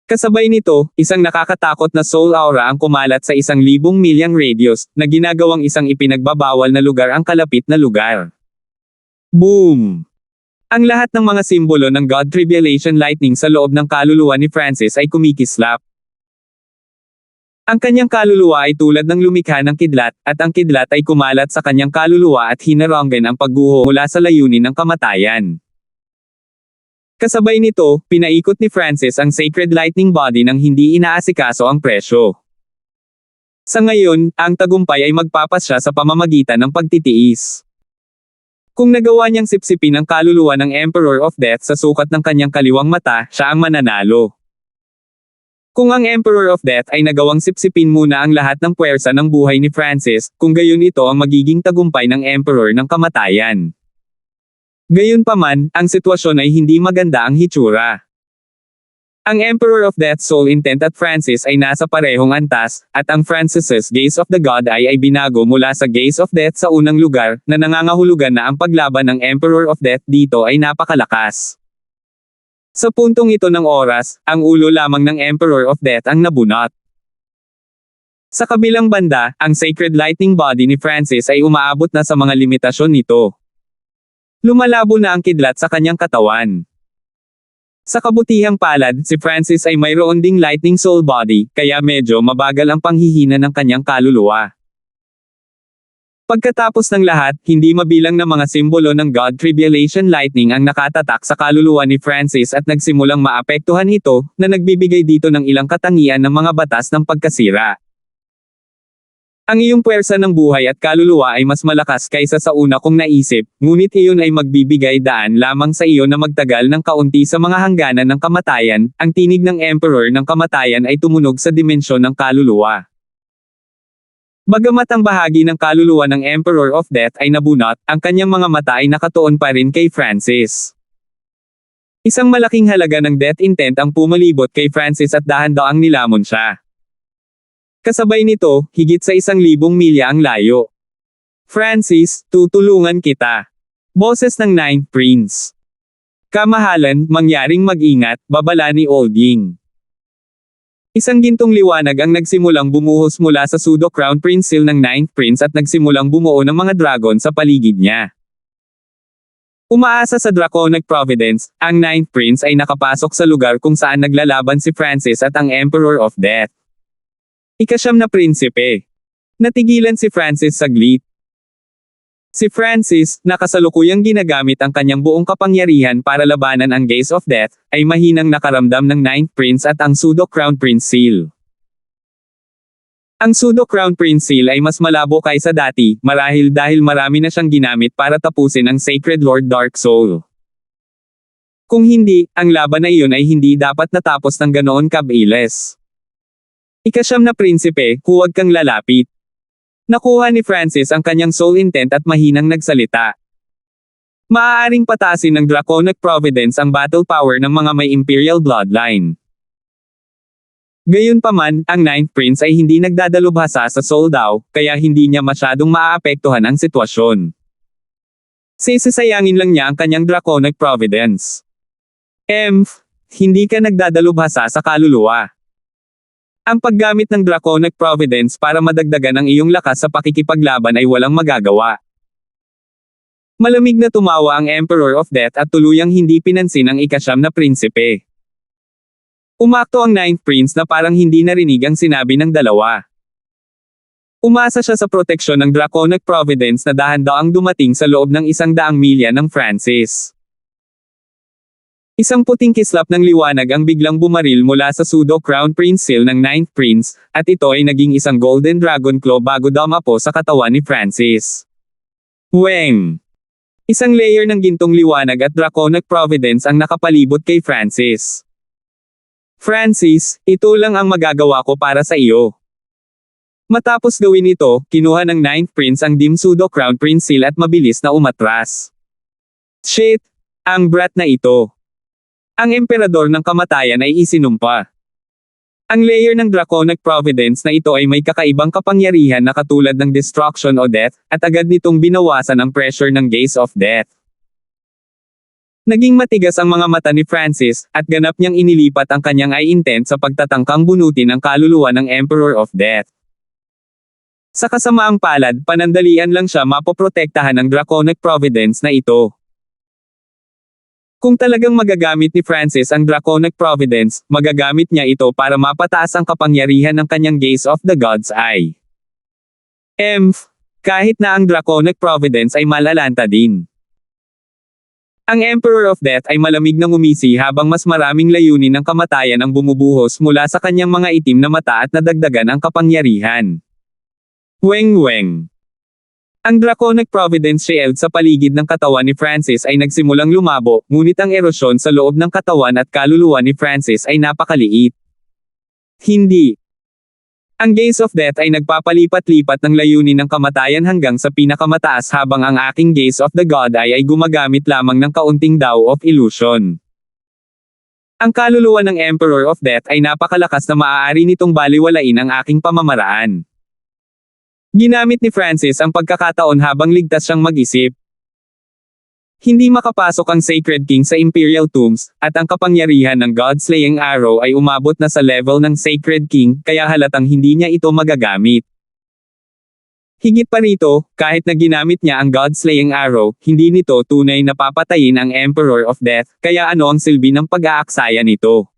Kasabay nito, isang nakakatakot na soul aura ang kumalat sa 1,000 milyang radius, na ginagawang isang ipinagbabawal na lugar ang kalapit na lugar. Boom! Ang lahat ng mga simbolo ng God Tribulation Lightning sa loob ng kaluluwa ni Francis ay kumikislap. Ang kanyang kaluluwa ay tulad ng lumikha ng kidlat, at ang kidlat ay kumalat sa kanyang kaluluwa at hinaranggan ang pagguho mula sa layunin ng kamatayan. Kasabay nito, pinaikot ni Francis ang Sacred Lightning Body nang hindi inaasikaso ang presyo. Sa ngayon, ang tagumpay ay magpapasya sa pamamagitan ng pagtitiis. Kung nagawa niyang sipsipin ang kaluluwa ng Emperor of Death sa sukat ng kanyang kaliwang mata, siya ang mananalo. Kung ang Emperor of Death ay nagawang sipsipin muna ang lahat ng puwersa ng buhay ni Francis, kung gayon ito ang magiging tagumpay ng Emperor ng kamatayan. Gayunpaman, ang sitwasyon ay hindi maganda ang hitsura. Ang Emperor of Death's soul intent at Francis ay nasa parehong antas, at ang Francis's Gaze of the God Eye ay binago mula sa Gaze of Death sa unang lugar, na nangangahulugan na ang paglaban ng Emperor of Death dito ay napakalakas. Sa puntong ito ng oras, ang ulo lamang ng Emperor of Death ang nabunot. Sa kabilang banda, ang Sacred Lightning Body ni Francis ay umaabot na sa mga limitasyon nito. Lumalabo na ang kidlat sa kanyang katawan. Sa kabutihang palad, si Francis ay mayroon ding Lightning Soul Body, kaya medyo mabagal ang panghihina ng kanyang kaluluwa. Pagkatapos ng lahat, hindi mabilang na mga simbolo ng God Tribulation Lightning ang nakatatak sa kaluluwa ni Francis at nagsimulang maapektuhan ito, na nagbibigay dito ng ilang katangian ng mga batas ng pagkasira. Ang iyong puwersa ng buhay at kaluluwa ay mas malakas kaysa sa una kong naisip, ngunit iyon ay magbibigay daan lamang sa iyo na magtagal ng kaunti sa mga hangganan ng kamatayan. Ang tinig ng Emperor ng kamatayan ay tumunog sa dimensyon ng kaluluwa. Bagamat ang bahagi ng kaluluwa ng Emperor of Death ay nabunot, ang kanyang mga mata ay nakatuon pa rin kay Francis. Isang malaking halaga ng death intent ang pumalibot kay Francis at dahan-daang nilamon siya. Kasabay nito, higit sa 1,000 milya ang layo. Francis, tutulungan kita. Boses ng Ninth Prince. Kamahalan, mangyaring mag-ingat, babala ni Old Ying. Isang gintong liwanag ang nagsimulang bumuhos mula sa pseudo Crown Prince Seal ng Ninth Prince at nagsimulang bumuo ng mga dragon sa paligid niya. Umaasa sa Draconic Providence, ang Ninth Prince ay nakapasok sa lugar kung saan naglalaban si Francis at ang Emperor of Death. Ika-9 na prinsipe. Natigilan si Francis saglit. Si Francis, na kasalukuyang ginagamit ang kanyang buong kapangyarihan para labanan ang Gaze of Death, ay mahinang nakaramdam ng Ninth Prince at ang Pseudo Crown Prince Seal. Ang Pseudo Crown Prince Seal ay mas malabo kaysa dati, marahil dahil marami na siyang ginamit para tapusin ang Sacred Lord Dark Soul. Kung hindi, ang laban na iyon ay hindi dapat natapos ng ganoon kabilis. Ika-9 na prinsipe, huwag kang lalapit. Nakuha ni Francis ang kanyang soul intent at mahinang nagsalita. Maaaring pataasin ng Draconic Providence ang battle power ng mga may Imperial bloodline. Gayunpaman, ang Ninth Prince ay hindi nagdadalubhasa sa soul daw, kaya hindi niya masyadong maaapektuhan ang sitwasyon. Sisayangin lang niya ang kanyang Draconic Providence. Hindi ka nagdadalubhasa sa kaluluwa. Ang paggamit ng Draconic Providence para madagdagan ang iyong lakas sa pakikipaglaban ay walang magagawa. Malamig na tumawa ang Emperor of Death at tuluyang hindi pinansin ang ika-9 na prinsipe. Umakto ang Ninth Prince na parang hindi narinig ang sinabi ng dalawa. Umasa siya sa proteksyon ng Draconic Providence na dahan-daang dumating sa loob ng 100 milya ng Francis. Isang puting kislap ng liwanag ang biglang bumaril mula sa Pseudo Crown Prince Seal ng Ninth Prince, at ito ay naging isang Golden Dragon Claw bago dumapo sa katawan ni Francis. Weng! Isang layer ng gintong liwanag at Draconic Providence ang nakapalibot kay Francis. Francis, ito lang ang magagawa ko para sa iyo. Matapos gawin ito, kinuha ng Ninth Prince ang Dim Pseudo Crown Prince Seal at mabilis na umatras. Shit! Ang brat na ito. Ang emperador ng kamatayan ay isinumpa. Ang layer ng Draconic Providence na ito ay may kakaibang kapangyarihan na katulad ng Destruction o Death, at agad nitong binawasan ang pressure ng Gaze of Death. Naging matigas ang mga mata ni Francis, at ganap niyang inilipat ang kanyang eye intent sa pagtatangkang bunutin ang kaluluwa ng Emperor of Death. Sa kasamaang palad, panandalian lang siya mapoprotektahan ng Draconic Providence na ito. Kung talagang magagamit ni Francis ang Draconic Providence, magagamit niya ito para mapataas ang kapangyarihan ng kanyang Gaze of the God's Eye. Kahit na ang Draconic Providence ay malalanta din. Ang Emperor of Death ay malamig na ngumisi habang mas maraming layunin ng kamatayan ang bumubuhos mula sa kanyang mga itim na mata at nadagdagan ang kapangyarihan. Weng! Ang Draconic Providence shield sa paligid ng katawan ni Francis ay nagsimulang lumabo, ngunit ang erosyon sa loob ng katawan at kaluluwa ni Francis ay napakaliit. Hindi. Ang gaze of death ay nagpapalipat-lipat ng layunin ng kamatayan hanggang sa pinakamataas habang ang aking gaze of the god eye ay gumagamit lamang ng kaunting Tao of illusion. Ang kaluluwa ng Emperor of Death ay napakalakas na maaari nitong baliwalain ang aking pamamaraan. Ginamit ni Francis ang pagkakataon habang ligtas siyang mag-isip. Hindi makapasok ang Sacred King sa Imperial Tombs, at ang kapangyarihan ng God-slaying arrow ay umabot na sa level ng Sacred King, kaya halatang hindi niya ito magagamit. Higit pa rito, kahit na ginamit niya ang God-slaying arrow, hindi nito tunay na papatayin ang Emperor of Death, kaya ano ang silbi ng pag-aaksaya nito?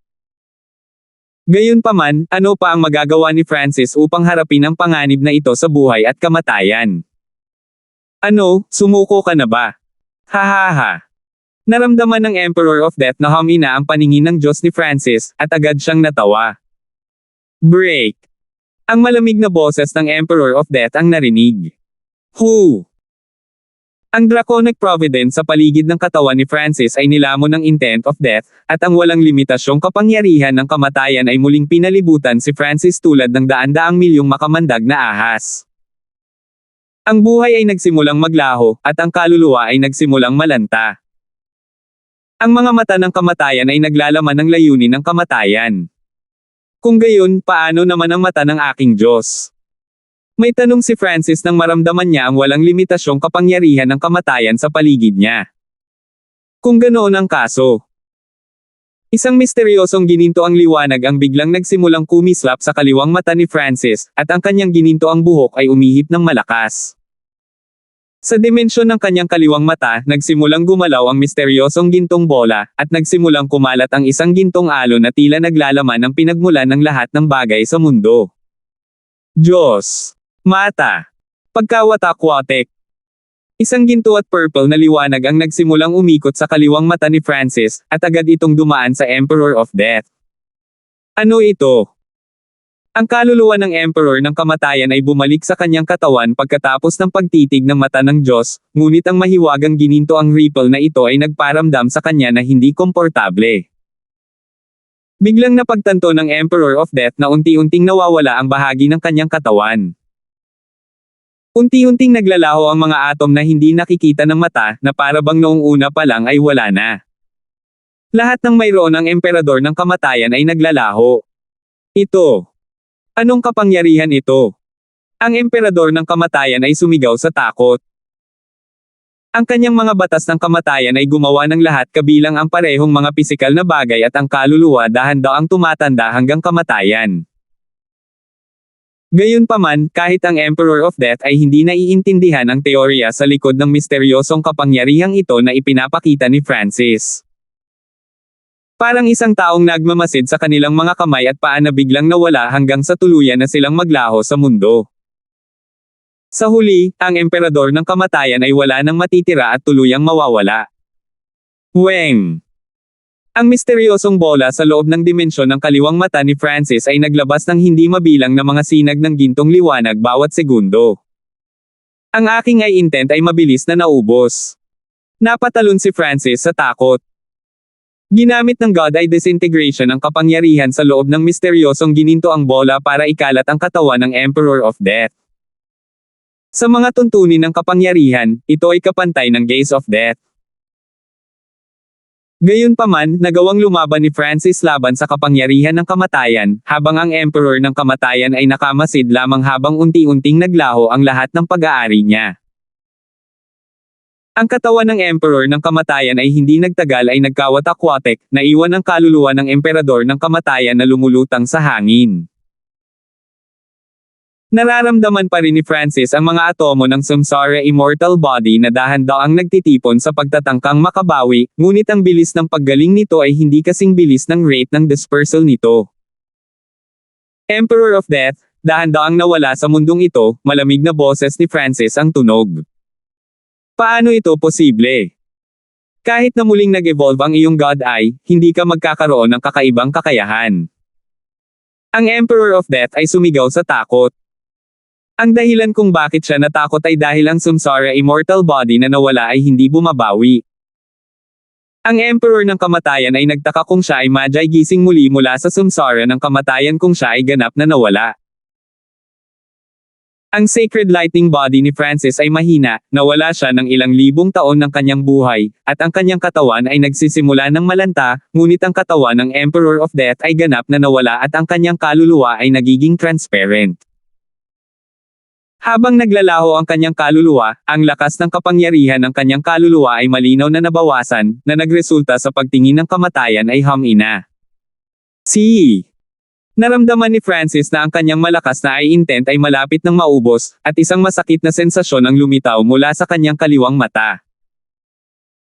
Gayunpaman, ano pa ang magagawa ni Francis upang harapin ang panganib na ito sa buhay at kamatayan? Ano, sumuko ka na ba? Hahaha. Naramdaman ng Emperor of Death na humina ang paningin ng Diyos ni Francis, at agad siyang natawa. Break. Ang malamig na boses ng Emperor of Death ang narinig. Who? Ang draconic providence sa paligid ng katawan ni Francis ay nilamon ng intent of death, at ang walang limitasyong kapangyarihan ng kamatayan ay muling pinalibutan si Francis tulad ng daan-daang milyong makamandag na ahas. Ang buhay ay nagsimulang maglaho, at ang kaluluwa ay nagsimulang malanta. Ang mga mata ng kamatayan ay naglalaman ng layunin ng kamatayan. Kung gayon, paano naman ang mata ng aking Diyos? May tanong si Francis nang maramdaman niya ang walang limitasyong kapangyarihan ng kamatayan sa paligid niya. Kung ganoon ang kaso, isang misteryosong gininto ang liwanag ang biglang nagsimulang kumislap sa kaliwang mata ni Francis, at ang kanyang gininto ang buhok ay umihip ng malakas. Sa dimensyon ng kanyang kaliwang mata, nagsimulang gumalaw ang misteryosong gintong bola, at nagsimulang kumalat ang isang gintong alon na tila naglalaman ng pinagmulan ng lahat ng bagay sa mundo. Diyos! Mata! Pagkawatak-watek! Isang ginto at purple na liwanag ang nagsimulang umikot sa kaliwang mata ni Francis, at agad itong dumaan sa Emperor of Death. Ano ito? Ang kaluluwa ng Emperor ng kamatayan ay bumalik sa kanyang katawan pagkatapos ng pagtitig ng mata ng Diyos, ngunit ang mahiwagang gininto ang ripple na ito ay nagparamdam sa kanya na hindi komportable. Biglang napagtanto ng Emperor of Death na unti-unting nawawala ang bahagi ng kanyang katawan. Unti-unting naglalaho ang mga atom na hindi nakikita ng mata, na para bang noong una pa lang ay wala na. Lahat ng mayroon ang Emperador ng kamatayan ay naglalaho. Ito. Anong kapangyarihan ito? Ang Emperador ng kamatayan ay sumigaw sa takot. Ang kanyang mga batas ng kamatayan ay gumawa ng lahat kabilang ang parehong mga pisikal na bagay at ang kaluluwa dahan-daang tumatanda hanggang kamatayan. Gayunpaman, kahit ang Emperor of Death ay hindi naiintindihan ang teorya sa likod ng misteryosong kapangyarihang ito na ipinapakita ni Francis. Parang isang taong nagmamasid sa kanilang mga kamay at paa na biglang nawala hanggang sa tuluyan na silang maglaho sa mundo. Sa huli, ang Emperador ng kamatayan ay wala nang matitira at tuluyang mawawala. Weng! Ang misteryosong bola sa loob ng dimensyon ng kaliwang mata ni Francis ay naglabas ng hindi mabilang na mga sinag ng gintong liwanag bawat segundo. Ang aking eye intent ay mabilis na naubos. Napatalon si Francis sa takot. Ginamit ng God Eye Disintegration ang kapangyarihan sa loob ng misteryosong gininto ang bola para ikalat ang katawan ng Emperor of Death. Sa mga tuntunin ng kapangyarihan, ito ay kapantay ng Gaze of Death. Gayunpaman, nagawang lumaban ni Francis laban sa kapangyarihan ng kamatayan, habang ang Emperor ng kamatayan ay nakamasid lamang habang unti-unting naglaho ang lahat ng pag-aari niya. Ang katawan ng Emperor ng kamatayan ay hindi nagtagal ay nagkawatak-watek, naiwan ang kaluluwa ng Emperador ng kamatayan na lumulutang sa hangin. Nararamdaman pa rin ni Francis ang mga atomo ng Samsara Immortal Body na dahan-daang nagtitipon sa pagtatangkang makabawi, ngunit ang bilis ng paggaling nito ay hindi kasing bilis ng rate ng dispersal nito. Emperor of Death, dahan-daang nawala sa mundong ito, malamig na boses ni Francis ang tunog. Paano ito posible? Kahit na muling nag-evolve ang iyong God Eye, hindi ka magkakaroon ng kakaibang kakayahan. Ang Emperor of Death ay sumigaw sa takot. Ang dahilan kung bakit siya natakot ay dahil ang Samsara Immortal Body na nawala ay hindi bumabawi. Ang Emperor ng Kamatayan ay nagtaka kung siya ay madyay gising muli mula sa samsara ng kamatayan kung siya ay ganap na nawala. Ang sacred lighting body ni Francis ay mahina, nawala siya ng ilang libong taon ng kanyang buhay, at ang kanyang katawan ay nagsisimula ng malanta, ngunit ang katawan ng Emperor of Death ay ganap na nawala at ang kanyang kaluluwa ay nagiging transparent. Habang naglalaho ang kanyang kaluluwa, ang lakas ng kapangyarihan ng kanyang kaluluwa ay malinaw na nabawasan, na nagresulta sa pagtingin ng kamatayan ay hamina. Naramdaman ni Francis na ang kanyang malakas na intent ay malapit ng maubos, at isang masakit na sensasyon ang lumitaw mula sa kanyang kaliwang mata.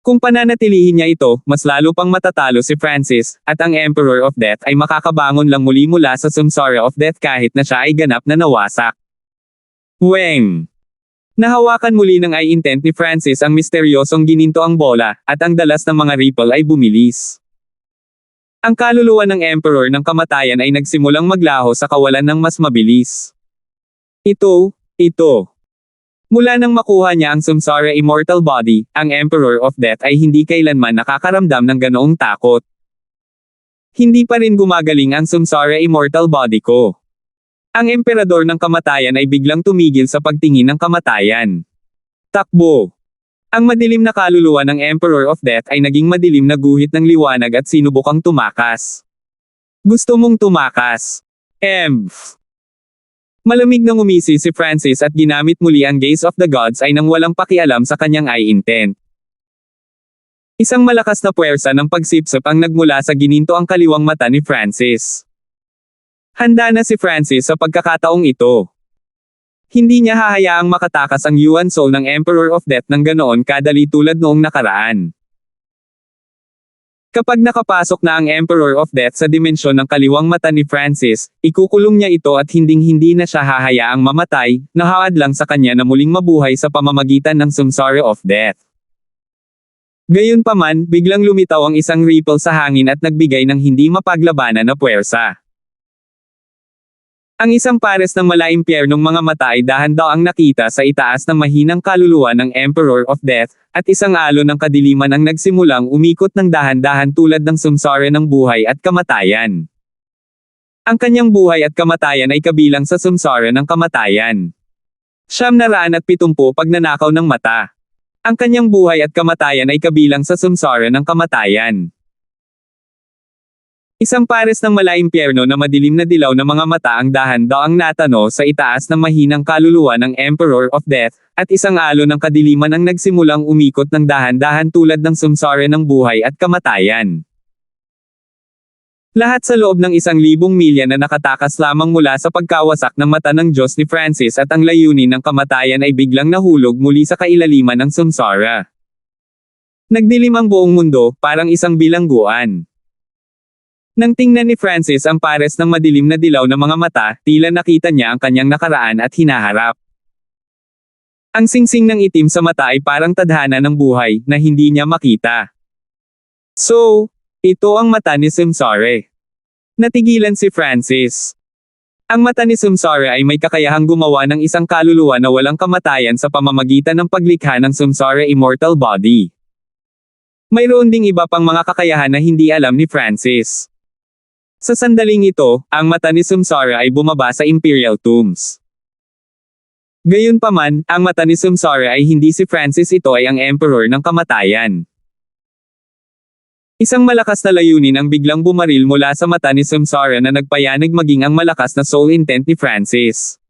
Kung pananatilihin niya ito, mas lalo pang matatalo si Francis, at ang Emperor of Death ay makakabangon lang muli mula sa samsara of death kahit na siya ay ganap na nawasak. Weng! Nahawakan muli ng intent ni Francis ang misteryosong gininto ang bola, at ang dalas ng mga ripple ay bumilis. Ang kaluluwa ng Emperor ng Kamatayan ay nagsimulang maglaho sa kawalan ng mas mabilis. Ito. Mula nang makuha niya ang samsara immortal body, ang Emperor of Death ay hindi kailanman nakakaramdam ng ganoong takot. Hindi pa rin gumagaling ang samsara immortal body ko. Ang Emperador ng Kamatayan ay biglang tumigil sa pagtingin ng kamatayan. Takbo! Ang madilim na kaluluwa ng Emperor of Death ay naging madilim na guhit ng liwanag at sinubukang tumakas. Gusto mong tumakas? Malamig na ngumisi si Francis at ginamit muli ang Gaze of the Gods ay nang walang pakialam sa kanyang intent. Isang malakas na puwersa ng pagsipsip ang nagmula sa gininto ang kaliwang mata ni Francis. Handa na si Francis sa pagkakataong ito. Hindi niya hahayaang makatakas ang Yuan Soul ng Emperor of Death ng ganoon kadali tulad noong nakaraan. Kapag nakapasok na ang Emperor of Death sa dimensyon ng kaliwang mata ni Francis, ikukulong niya ito at hinding-hindi na siya hahayaang mamatay, nahaad lang sa kanya na muling mabuhay sa pamamagitan ng samsara of death. Gayunpaman, biglang lumitaw ang isang ripple sa hangin at nagbigay ng hindi mapaglabanan na puwersa. Ang isang pares ng malaimpyernong mga mata ay dahan-daang nakita sa itaas ng mahinang kaluluwa ng Emperor of Death, at isang alon ng kadiliman ang nagsimulang umikot ng dahan-dahan tulad ng samsara ng buhay at kamatayan. Ang kanyang buhay at kamatayan ay kabilang sa samsara ng kamatayan. 970 pagnanakaw ng mata. Ang kanyang buhay at kamatayan ay kabilang sa samsara ng kamatayan. Isang pares ng malaimpyerno na madilim na dilaw na mga mata ang dahan-daang natano sa itaas ng mahinang kaluluwa ng Emperor of Death, at isang alon ng kadiliman ang nagsimulang umikot ng dahan-dahan tulad ng samsara ng buhay at kamatayan. Lahat sa loob ng 1,000 milya na nakatakas lamang mula sa pagkawasak ng mata ng Diyos ni Francis at ang layunin ng kamatayan ay biglang nahulog muli sa kailaliman ng samsara. Nagdilim ang buong mundo, parang isang bilangguan. Nang tingnan ni Francis ang pares ng madilim na dilaw na mga mata, tila nakita niya ang kanyang nakaraan at hinaharap. Ang singsing ng itim sa mata ay parang tadhana ng buhay, na hindi niya makita. So, ito ang mata ni samsara. Natigilan si Francis. Ang mata ni samsara ay may kakayahang gumawa ng isang kaluluwa na walang kamatayan sa pamamagitan ng paglikha ng samsara immortal body. Mayroon ding iba pang mga kakayahan na hindi alam ni Francis. Sa sandaling ito, ang mata ni samsara ay bumaba sa Imperial Tombs. Gayunpaman, ang mata ni samsara ay hindi si Francis, ito ay ang Emperor ng Kamatayan. Isang malakas na layunin ang biglang bumaril mula sa mata ni samsara na nagpayanig maging ang malakas na soul intent ni Francis.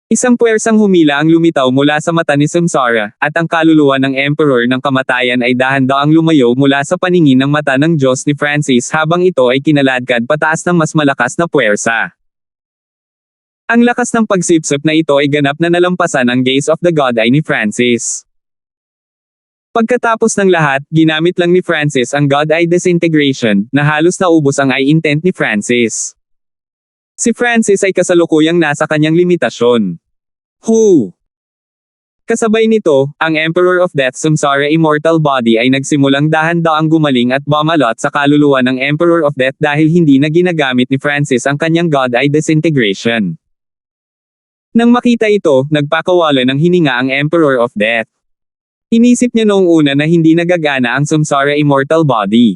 Isang puwersang humila ang lumitaw mula sa mata ni samsara, at ang kaluluwa ng Emperor ng Kamatayan ay dahan-daang lumayo mula sa paningin ng mata ng Diyos ni Francis habang ito ay kinaladkad pataas ng mas malakas na puwersa. Ang lakas ng pagsipsip na ito ay ganap na nalampasan ang Gaze of the God Eye ni Francis. Pagkatapos ng lahat, ginamit lang ni Francis ang God Eye Disintegration, na halos naubos ang eye intent ni Francis. Si Francis ay kasalukuyang nasa kanyang limitasyon. Kasabay nito, ang Emperor of Death samsara immortal body ay nagsimulang dahan-daang gumaling at bumalot sa kaluluwa ng Emperor of Death dahil hindi na ginagamit ni Francis ang kanyang God Eye Disintegration. Nang makita ito, nagpakawala ng hininga ang Emperor of Death. Inisip niya noong una na hindi nagagana ang Samsara immortal body.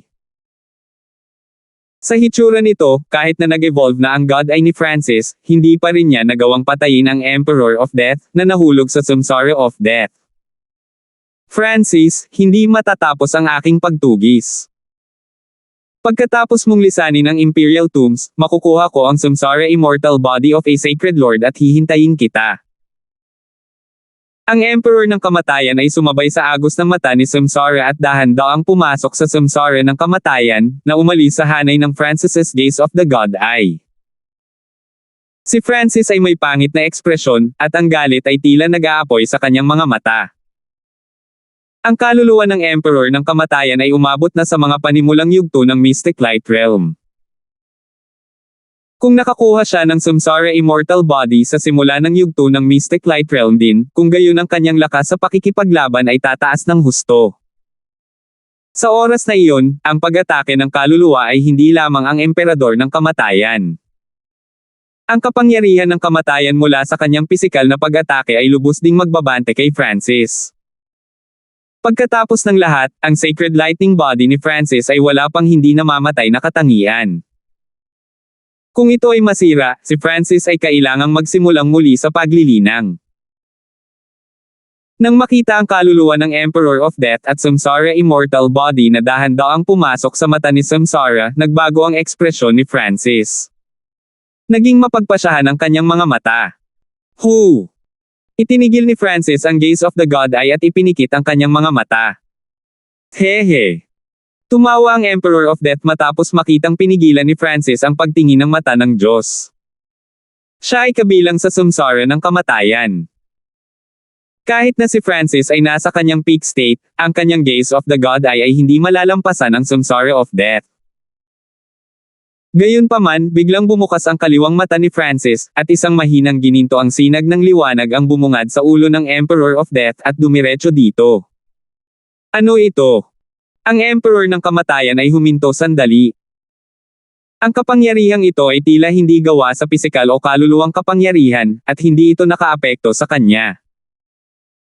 Sa hitsura nito, kahit na nag-evolve na ang God Eye ni Francis, hindi pa rin niya nagawang patayin ang Emperor of Death na nahulog sa Samsara of Death. Francis, hindi matatapos ang aking pagtugis. Pagkatapos mong lisanin ang Imperial Tombs, makukuha ko ang Samsara immortal body of a Sacred Lord at hihintayin kita. Ang Emperor ng Kamatayan ay sumabay sa agos ng mata ni Samsara at dahan-daang pumasok sa Samsara ng Kamatayan, na umalis sa hanay ng Francis's gaze of the God Eye. Si Francis ay may pangit na ekspresyon, at ang galit ay tila nag-aapoy sa kanyang mga mata. Ang kaluluwa ng Emperor ng Kamatayan ay umabot na sa mga panimulang yugto ng Mystic Light Realm. Kung nakakuha siya ng Samsara immortal body sa simula ng yugto ng Mystic Light Realm din, kung gayon ang kanyang lakas sa pakikipaglaban ay tataas ng husto. Sa oras na iyon, ang pag-atake ng kaluluwa ay hindi lamang ang Emperador ng Kamatayan. Ang kapangyarihan ng Kamatayan mula sa kanyang pisikal na pag-atake ay lubos ding magbabante kay Francis. Pagkatapos ng lahat, ang Sacred Lightning Body ni Francis ay wala pang hindi namamatay na katangian. Kung ito ay masira, si Francis ay kailangang magsimulang muli sa paglilinang. Nang makita ang kaluluwa ng Emperor of Death at Samsara immortal body na dahan-daang pumasok sa mata ni Samsara, nagbago ang ekspresyon ni Francis. Naging mapagpasyahan ang kanyang mga mata. Hu! Itinigil ni Francis ang gaze of the God Eye at ipinikit ang kanyang mga mata. Hehe! Tumawa ang Emperor of Death matapos makitang pinigilan ni Francis ang pagtingin ng mata ng Diyos. Siya ay kabilang sa Samsara ng Kamatayan. Kahit na si Francis ay nasa kanyang peak state, ang kanyang gaze of the God Eye ay hindi malalampasan ang Samsara of Death. Gayunpaman, biglang bumukas ang kaliwang mata ni Francis, at isang mahinang gininto ang sinag ng liwanag ang bumungad sa ulo ng Emperor of Death at dumiretso dito. Ano ito? Ang Emperor ng Kamatayan ay huminto sandali. Ang kapangyarihang ito ay tila hindi gawa sa pisikal o kaluluwang kapangyarihan, at hindi ito nakaapekto sa kanya.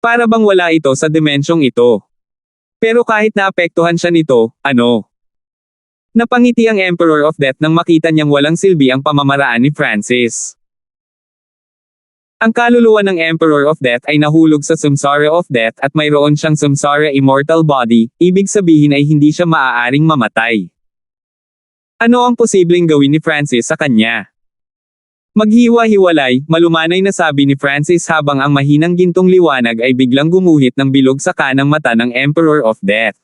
Para bang wala ito sa dimensyong ito. Pero kahit naapektuhan siya nito, ano? Napangiti ang Emperor of Death nang makita niyang walang silbi ang pamamaraan ni Francis. Ang kaluluwa ng Emperor of Death ay nahulog sa Samsara of Death at mayroon siyang Samsara immortal body, ibig sabihin ay hindi siya maaaring mamatay. Ano ang posibleng gawin ni Francis sa kanya? Maghiwa-hiwalay, malumanay na sabi ni Francis habang ang mahinang gintong liwanag ay biglang gumuhit ng bilog sa kanang mata ng Emperor of Death.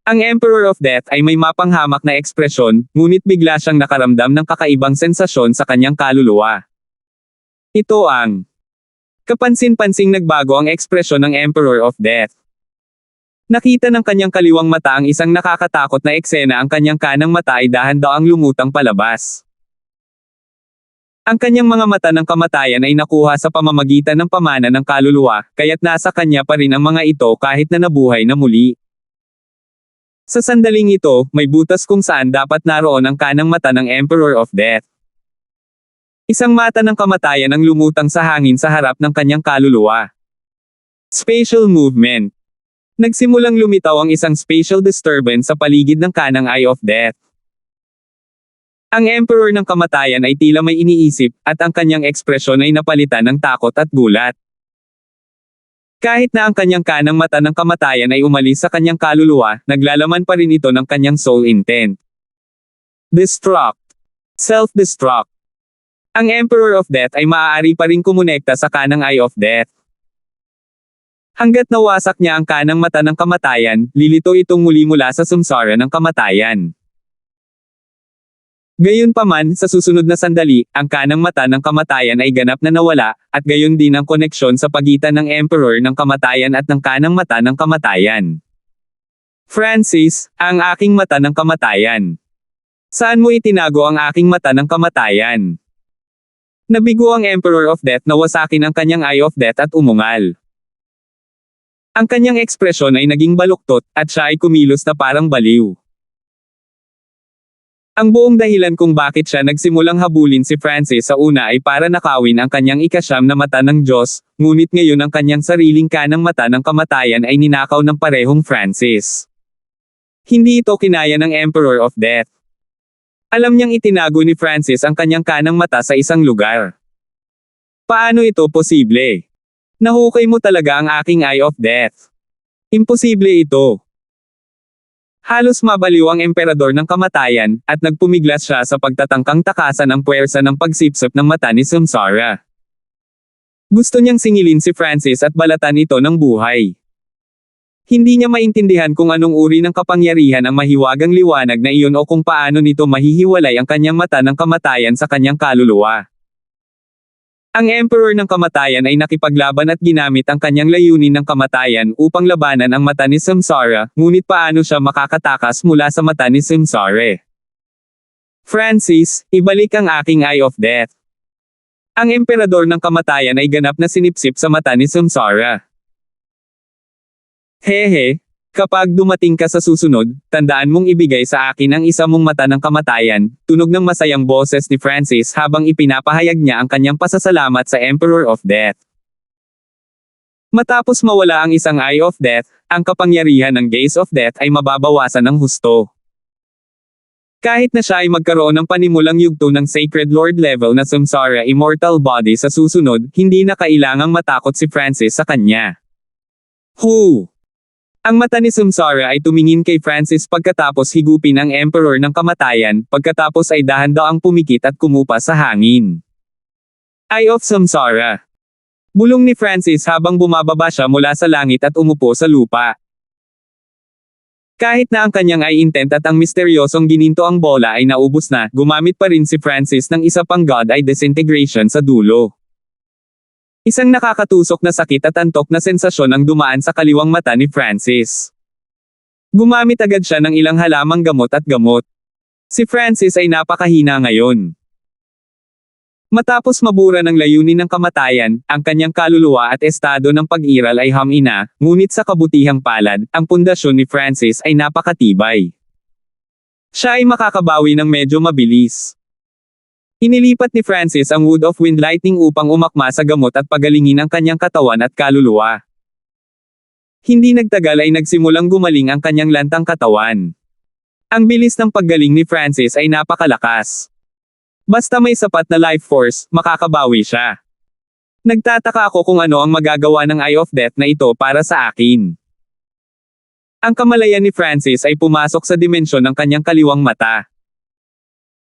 Ang Emperor of Death ay may mapanghamak na ekspresyon, ngunit bigla siyang nakaramdam ng kakaibang sensasyon sa kanyang kaluluwa. Ito ang kapansin-pansing nagbago ang ekspresyon ng Emperor of Death. Nakita ng kanyang kaliwang mata ang isang nakakatakot na eksena, ang kanyang kanang mata ay dahan-daang lumutang palabas. Ang kanyang mga mata ng kamatayan ay nakuha sa pamamagitan ng pamana ng kaluluwa, kaya't nasa kanya pa rin ang mga ito kahit na nabuhay na muli. Sa sandaling ito, may butas kung saan dapat naroon ang kanang mata ng Emperor of Death. Isang mata ng kamatayan ang lumutang sa hangin sa harap ng kanyang kaluluwa. Spatial movement. Nagsimulang lumitaw ang isang spatial disturbance sa paligid ng kanang Eye of Death. Ang Emperor ng Kamatayan ay tila may iniisip, at ang kanyang ekspresyon ay napalitan ng takot at gulat. Kahit na ang kanyang kanang mata ng kamatayan ay umalis sa kanyang kaluluwa, naglalaman pa rin ito ng kanyang soul intent. Destruct. Self-destruct. Ang Emperor of Death ay maaari pa rin kumonekta sa kanang Eye of Death. Hanggat nawasak niya ang kanang mata ng kamatayan, lilito itong muli mula sa samsara ng kamatayan. Gayunpaman, sa susunod na sandali, ang kanang mata ng kamatayan ay ganap na nawala, at gayon din ang koneksyon sa pagitan ng Emperor ng Kamatayan at ng kanang mata ng kamatayan. Francis, ang aking mata ng kamatayan. Saan mo itinago ang aking mata ng kamatayan? Nabigo ang Emperor of Death na wasakin ang kanyang Eye of Death at umungal. Ang kanyang ekspresyon ay naging baluktot, at siya ay kumilos na parang baliw. Ang buong dahilan kung bakit siya nagsimulang habulin si Francis sa una ay para nakawin ang kanyang ikasyam na mata ng Diyos, ngunit ngayon ang kanyang sariling kanang mata ng kamatayan ay ninakaw ng parehong Francis. Hindi ito kinaya ng Emperor of Death. Alam niyang itinago ni Francis ang kanyang kanang mata sa isang lugar. Paano ito posible? Nahukay mo talaga ang aking Eye of Death. Imposible ito. Halos mabaliw ang emperador ng kamatayan, at nagpumiglas siya sa pagtatangkang takasan ang puwersa ng pagsipsip ng mata ni Samsara. Gusto niyang singilin si Francis at balatan ito ng buhay. Hindi niya maintindihan kung anong uri ng kapangyarihan ang mahiwagang liwanag na iyon o kung paano nito mahihiwalay ang kanyang mata ng kamatayan sa kanyang kaluluwa. Ang Emperor ng kamatayan ay nakipaglaban at ginamit ang kanyang layunin ng kamatayan upang labanan ang mata ni Samsara, ngunit paano siya makakatakas mula sa mata ni Samsara? Francis, ibalik ang aking Eye of Death. Ang Emperador ng kamatayan ay ganap na sinipsip sa mata ni Samsara. Hehe, kapag dumating ka sa susunod, tandaan mong ibigay sa akin ang isa mong mata ng kamatayan, tunog ng masayang boses ni Francis habang ipinapahayag niya ang kanyang pasasalamat sa Emperor of Death. Matapos mawala ang isang Eye of Death, ang kapangyarihan ng Gaze of Death ay mababawasan ng husto. Kahit na siya ay magkaroon ng panimulang yugto ng Sacred Lord level na Samsara Immortal Body sa susunod, hindi na kailangang matakot si Francis sa kanya. Hu! Ang mata ni Samsara ay tumingin kay Francis pagkatapos higupin ang Emperor ng kamatayan, pagkatapos ay dahan-daang pumikit at kumupa sa hangin. Eye of Samsara. Bulong ni Francis habang bumababa siya mula sa langit at umupo sa lupa. Kahit na ang kanyang eye intent at ang misteryosong gininto ang bola ay naubos na, gumamit pa rin si Francis ng isa pang God Eye Disintegration sa dulo. Isang nakakatusok na sakit at antok na sensasyon ang dumaan sa kaliwang mata ni Francis. Gumamit agad siya ng ilang halamang gamot at gamot. Si Francis ay napakahina ngayon. Matapos mabura ng layunin ng kamatayan, ang kanyang kaluluwa at estado ng pag-iral ay hamina, ngunit sa kabutihang palad, ang pundasyon ni Francis ay napakatibay. Siya ay makakabawi ng medyo mabilis. Inilipat ni Francis ang Wood of Wind Lightning upang umakma sa gamot at pagalingin ang kanyang katawan at kaluluwa. Hindi nagtagal ay nagsimulang gumaling ang kanyang lantang katawan. Ang bilis ng paggaling ni Francis ay napakalakas. Basta may sapat na life force, makakabawi siya. Nagtataka ako kung ano ang magagawa ng Eye of Death na ito para sa akin. Ang kamalayan ni Francis ay pumasok sa dimensyon ng kanyang kaliwang mata.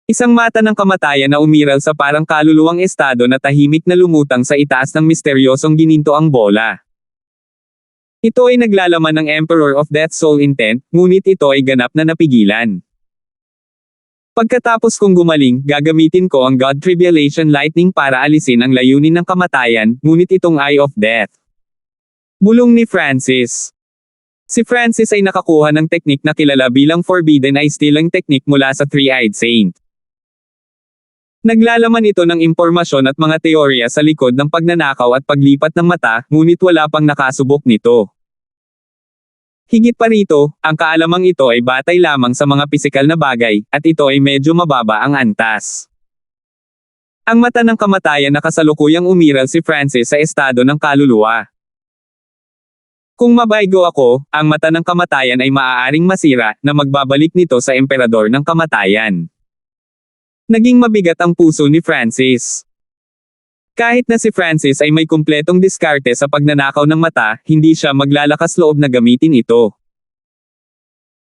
Isang mata ng kamatayan na umiral sa parang kaluluwang estado na tahimik na lumutang sa itaas ng misteryosong gininto ang bola. Ito ay naglalaman ng Emperor of Death Soul Intent, ngunit ito ay ganap na napigilan. Pagkatapos kong gumaling, gagamitin ko ang God Tribulation Lightning para alisin ang layunin ng kamatayan, ngunit itong Eye of Death. Bulong ni Francis. Si Francis ay nakakuha ng teknik na kilala bilang Forbidden Eye Stealing Technique mula sa Three-Eyed Saint. Naglalaman ito ng impormasyon at mga teorya sa likod ng pagnanakaw at paglipat ng mata, ngunit wala pang nakasubok nito. Higit pa rito, ang kaalamang ito ay batay lamang sa mga pisikal na bagay, at ito ay medyo mababa ang antas. Ang mata ng kamatayan na kasalukuyang umiral si Francis sa estado ng kaluluwa. Kung mabaygo ako, ang mata ng kamatayan ay maaaring masira, na magbabalik nito sa emperador ng kamatayan. Naging mabigat ang puso ni Francis. Kahit na si Francis ay may kumpletong diskarte sa pagnanakaw ng mata, hindi siya maglalakas loob na gamitin ito.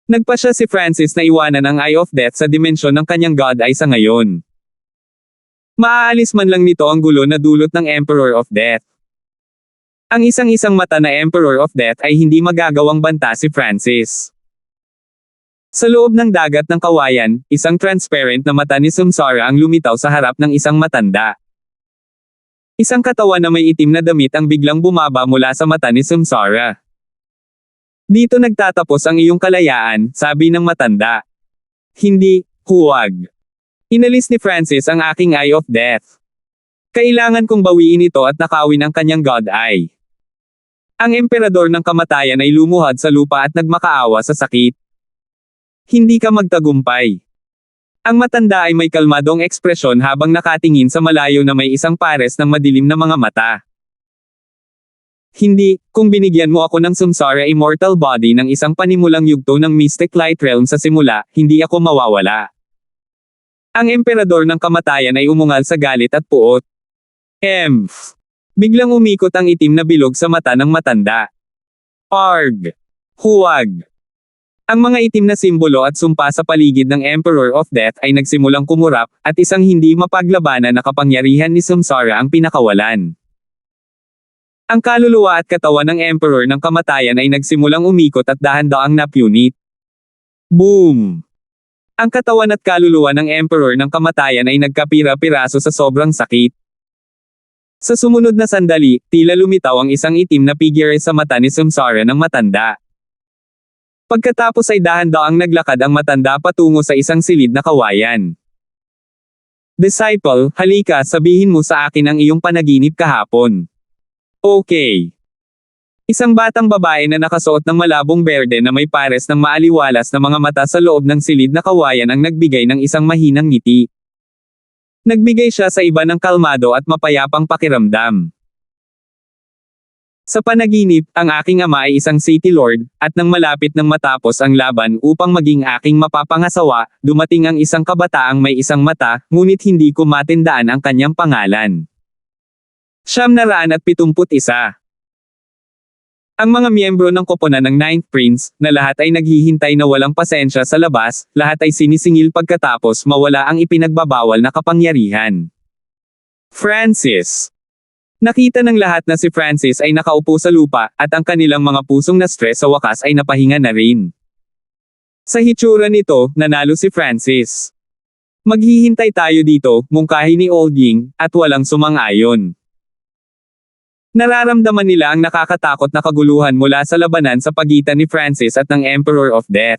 Nagpasya si Francis na iwanan ang Eye of Death sa dimensyon ng kanyang God Eye sa ngayon. Maaalis man lang nito ang gulo na dulot ng Emperor of Death. Ang isang-isang mata na Emperor of Death ay hindi magagawang banta si Francis. Sa loob ng dagat ng kawayan, isang transparent na mata ni Samsara ang lumitaw sa harap ng isang matanda. Isang katawan na may itim na damit ang biglang bumaba mula sa mata ni Samsara. Dito nagtatapos ang iyong kalayaan, sabi ng matanda. Hindi, huwag. Inalis ni Francis ang aking Eye of Death. Kailangan kong bawiin ito at nakawin ang kanyang God Eye. Ang emperador ng kamatayan ay lumuhad sa lupa at nagmakaawa sa sakit. Hindi ka magtagumpay. Ang matanda ay may kalmadong ekspresyon habang nakatingin sa malayo na may isang pares ng madilim na mga mata. Hindi, kung binigyan mo ako ng Samsara Immortal Body ng isang panimulang yugto ng Mystic Light Realm sa simula, hindi ako mawawala. Ang emperador ng kamatayan ay umungal sa galit at puot. Biglang umikot ang itim na bilog sa mata ng matanda. Arg! Huwag! Ang mga itim na simbolo at sumpa sa paligid ng Emperor of Death ay nagsimulang kumurap, at isang hindi mapaglabanan na kapangyarihan ni Samsara ang pinakawalan. Ang kaluluwa at katawan ng Emperor ng kamatayan ay nagsimulang umikot at dahan-daang napunit. Boom! Ang katawan at kaluluwa ng Emperor ng kamatayan ay nagkapira-piraso sa sobrang sakit. Sa sumunod na sandali, tila lumitaw ang isang itim na figure sa mata ni Samsara ng matanda. Pagkatapos ay dahan-daang naglakad ang matanda patungo sa isang silid na kawayan. Disciple, halika, sabihin mo sa akin ang iyong panaginip kahapon. Okay. Isang batang babae na nakasuot ng malabong berde na may pares ng maaliwalas na mga mata sa loob ng silid na kawayan ang nagbigay ng isang mahinang ngiti. Nagbigay siya sa iba ng kalmado at mapayapang pakiramdam. Sa panaginip, ang aking ama ay isang city lord, at nang malapit nang matapos ang laban upang maging aking mapapangasawa, dumating ang isang kabataang may isang mata, ngunit hindi ko matindaan ang kanyang pangalan. 971. Ang mga miyembro ng koponan ng Ninth Prince, na lahat ay naghihintay na walang pasensya sa labas, lahat ay sinisingil pagkatapos mawala ang ipinagbabawal na kapangyarihan. Francis. Nakita ng lahat na si Francis ay nakaupo sa lupa, at ang kanilang mga pusong na-stress sa wakas ay napahinga na rin. Sa hitsura nito, nanalo si Francis. Maghihintay tayo dito, mungkahi ni Old Ying, at walang sumang-ayon. Nararamdaman nila ang nakakatakot na kaguluhan mula sa labanan sa pagitan ni Francis at ng Emperor of Death.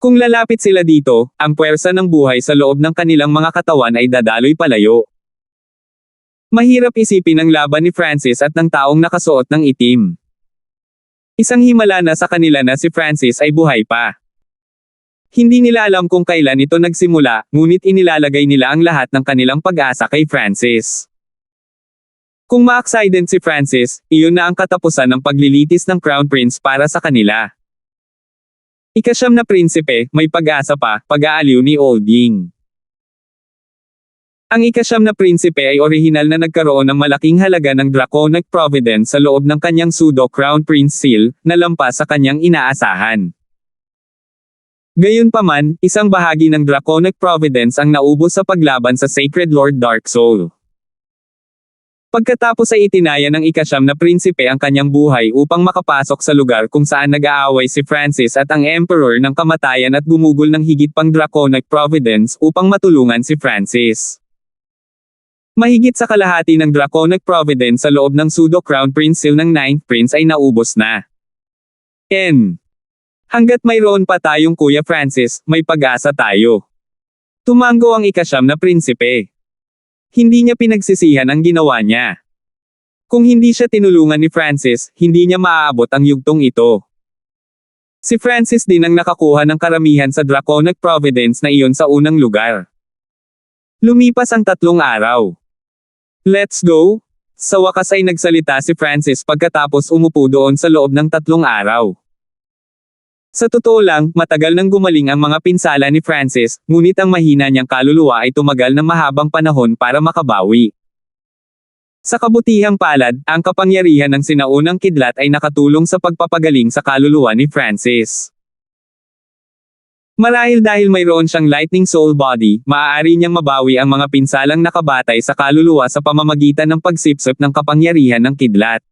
Kung lalapit sila dito, ang puwersa ng buhay sa loob ng kanilang mga katawan ay dadaloy palayo. Mahirap isipin ang laban ni Francis at ng taong nakasuot ng itim. Isang himala na sa kanila na si Francis ay buhay pa. Hindi nila alam kung kailan ito nagsimula, ngunit inilalagay nila ang lahat ng kanilang pag-asa kay Francis. Kung ma-accident si Francis, iyon na ang katapusan ng paglilitis ng Crown Prince para sa kanila. Ika-9 na prinsipe, may pag-asa pa, pag-aaliw ni Old Ying. Ang ika-9 na prinsipe ay orihinal na nagkaroon ng malaking halaga ng Draconic Providence sa loob ng kanyang pseudo Crown Prince Seal, na lampas sa kanyang inaasahan. Gayunpaman, isang bahagi ng Draconic Providence ang naubos sa paglaban sa Sacred Lord Dark Soul. Pagkatapos ay itinaya ng ika-9 na prinsipe ang kanyang buhay upang makapasok sa lugar kung saan nag-aaway si Francis at ang Emperor ng kamatayan at gumugol ng higit pang Draconic Providence upang matulungan si Francis. Mahigit sa kalahati ng Draconic Providence sa loob ng pseudo Crown Prince Seal ng Ninth Prince ay naubos na. Hanggat mayroon pa tayong Kuya Francis, may pag-asa tayo. Tumango ang ika-9 na prinsipe. Hindi niya pinagsisihan ang ginawa niya. Kung hindi siya tinulungan ni Francis, hindi niya maaabot ang yugtong ito. Si Francis din ang nakakuha ng karamihan sa Draconic Providence na iyon sa unang lugar. Lumipas ang 3 araw. Let's go! Sa wakas ay nagsalita si Francis pagkatapos umupo doon sa loob ng 3 araw. Sa totoo lang, matagal nang gumaling ang mga pinsala ni Francis, ngunit ang mahina niyang kaluluwa ay tumagal ng mahabang panahon para makabawi. Sa kabutihang palad, ang kapangyarihan ng sinaunang kidlat ay nakatulong sa pagpapagaling sa kaluluwa ni Francis. Marahil dahil mayroon siyang lightning soul body, maaari niyang mabawi ang mga pinsalang nakabatay sa kaluluwa sa pamamagitan ng pagsipsip ng kapangyarihan ng kidlat.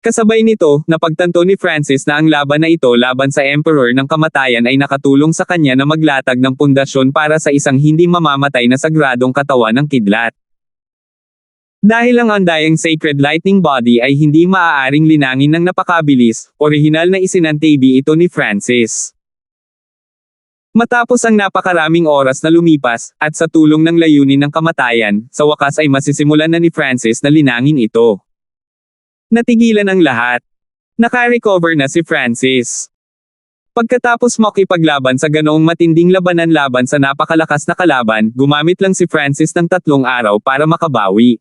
Kasabay nito, napagtanto ni Francis na ang laban na ito laban sa Emperor ng kamatayan ay nakatulong sa kanya na maglatag ng pundasyon para sa isang hindi mamamatay na sagradong katawan ng kidlat. Dahil ang andayang Sacred Lightning Body ay hindi maaaring linangin ng napakabilis, orihinal na isinantabi ito ni Francis. Matapos ang napakaraming oras na lumipas, at sa tulong ng layunin ng kamatayan, sa wakas ay masisimulan na ni Francis na linangin ito. Natigilan ang lahat. Naka-recover na si Francis. Pagkatapos makipaglaban sa ganoong matinding labanan laban sa napakalakas na kalaban, gumamit lang si Francis ng 3 araw para makabawi.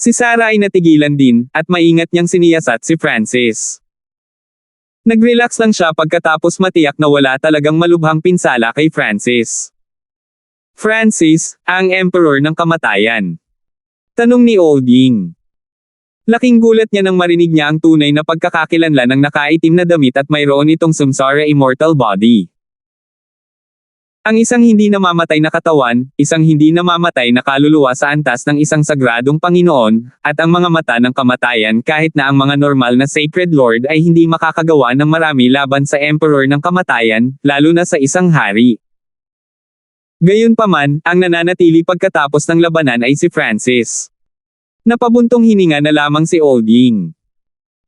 Si Sarah ay natigilan din, at maingat niyang siniyasat si Francis. Nag-relax lang siya pagkatapos matiyak na wala talagang malubhang pinsala kay Francis. Francis, ang Emperor ng Kamatayan. Tanong ni Olding. Laking gulat niya nang marinig niya ang tunay na pagkakakilanlan ng nakaitim na damit at mayroon itong samsara immortal body. Ang isang hindi namamatay na katawan, isang hindi namamatay na kaluluwa sa antas ng isang sagradong Panginoon, at ang mga mata ng kamatayan kahit na ang mga normal na Sacred Lord ay hindi makakagawa ng marami laban sa Emperor ng Kamatayan, lalo na sa isang hari. Gayunpaman, ang nananatili pagkatapos ng labanan ay si Francis. Napabuntong hininga na lamang si Olding.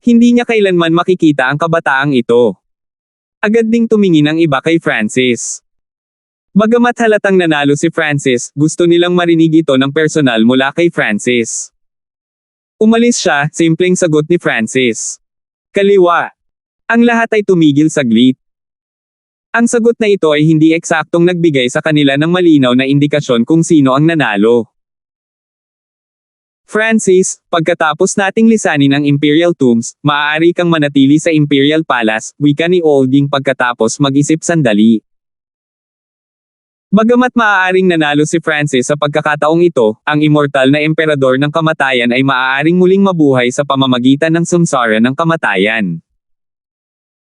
Hindi niya kailanman makikita ang kabataang ito. Agad ding tumingin ang iba kay Francis. Bagamat halatang nanalo si Francis, gusto nilang marinig ito ng personal mula kay Francis. Umalis siya, simpleng sagot ni Francis. Kaliwa. Ang lahat ay tumigil saglit. Ang sagot na ito ay hindi eksaktong nagbigay sa kanila ng malinaw na indikasyon kung sino ang nanalo. Francis, pagkatapos nating lisanin ang Imperial Tombs, maaari kang manatili sa Imperial Palace, wika ni Olding pagkatapos mag-isip sandali. Bagamat maaaring nanalo si Francis sa pagkakataong ito, ang immortal na emperador ng kamatayan ay maaaring muling mabuhay sa pamamagitan ng samsara ng kamatayan.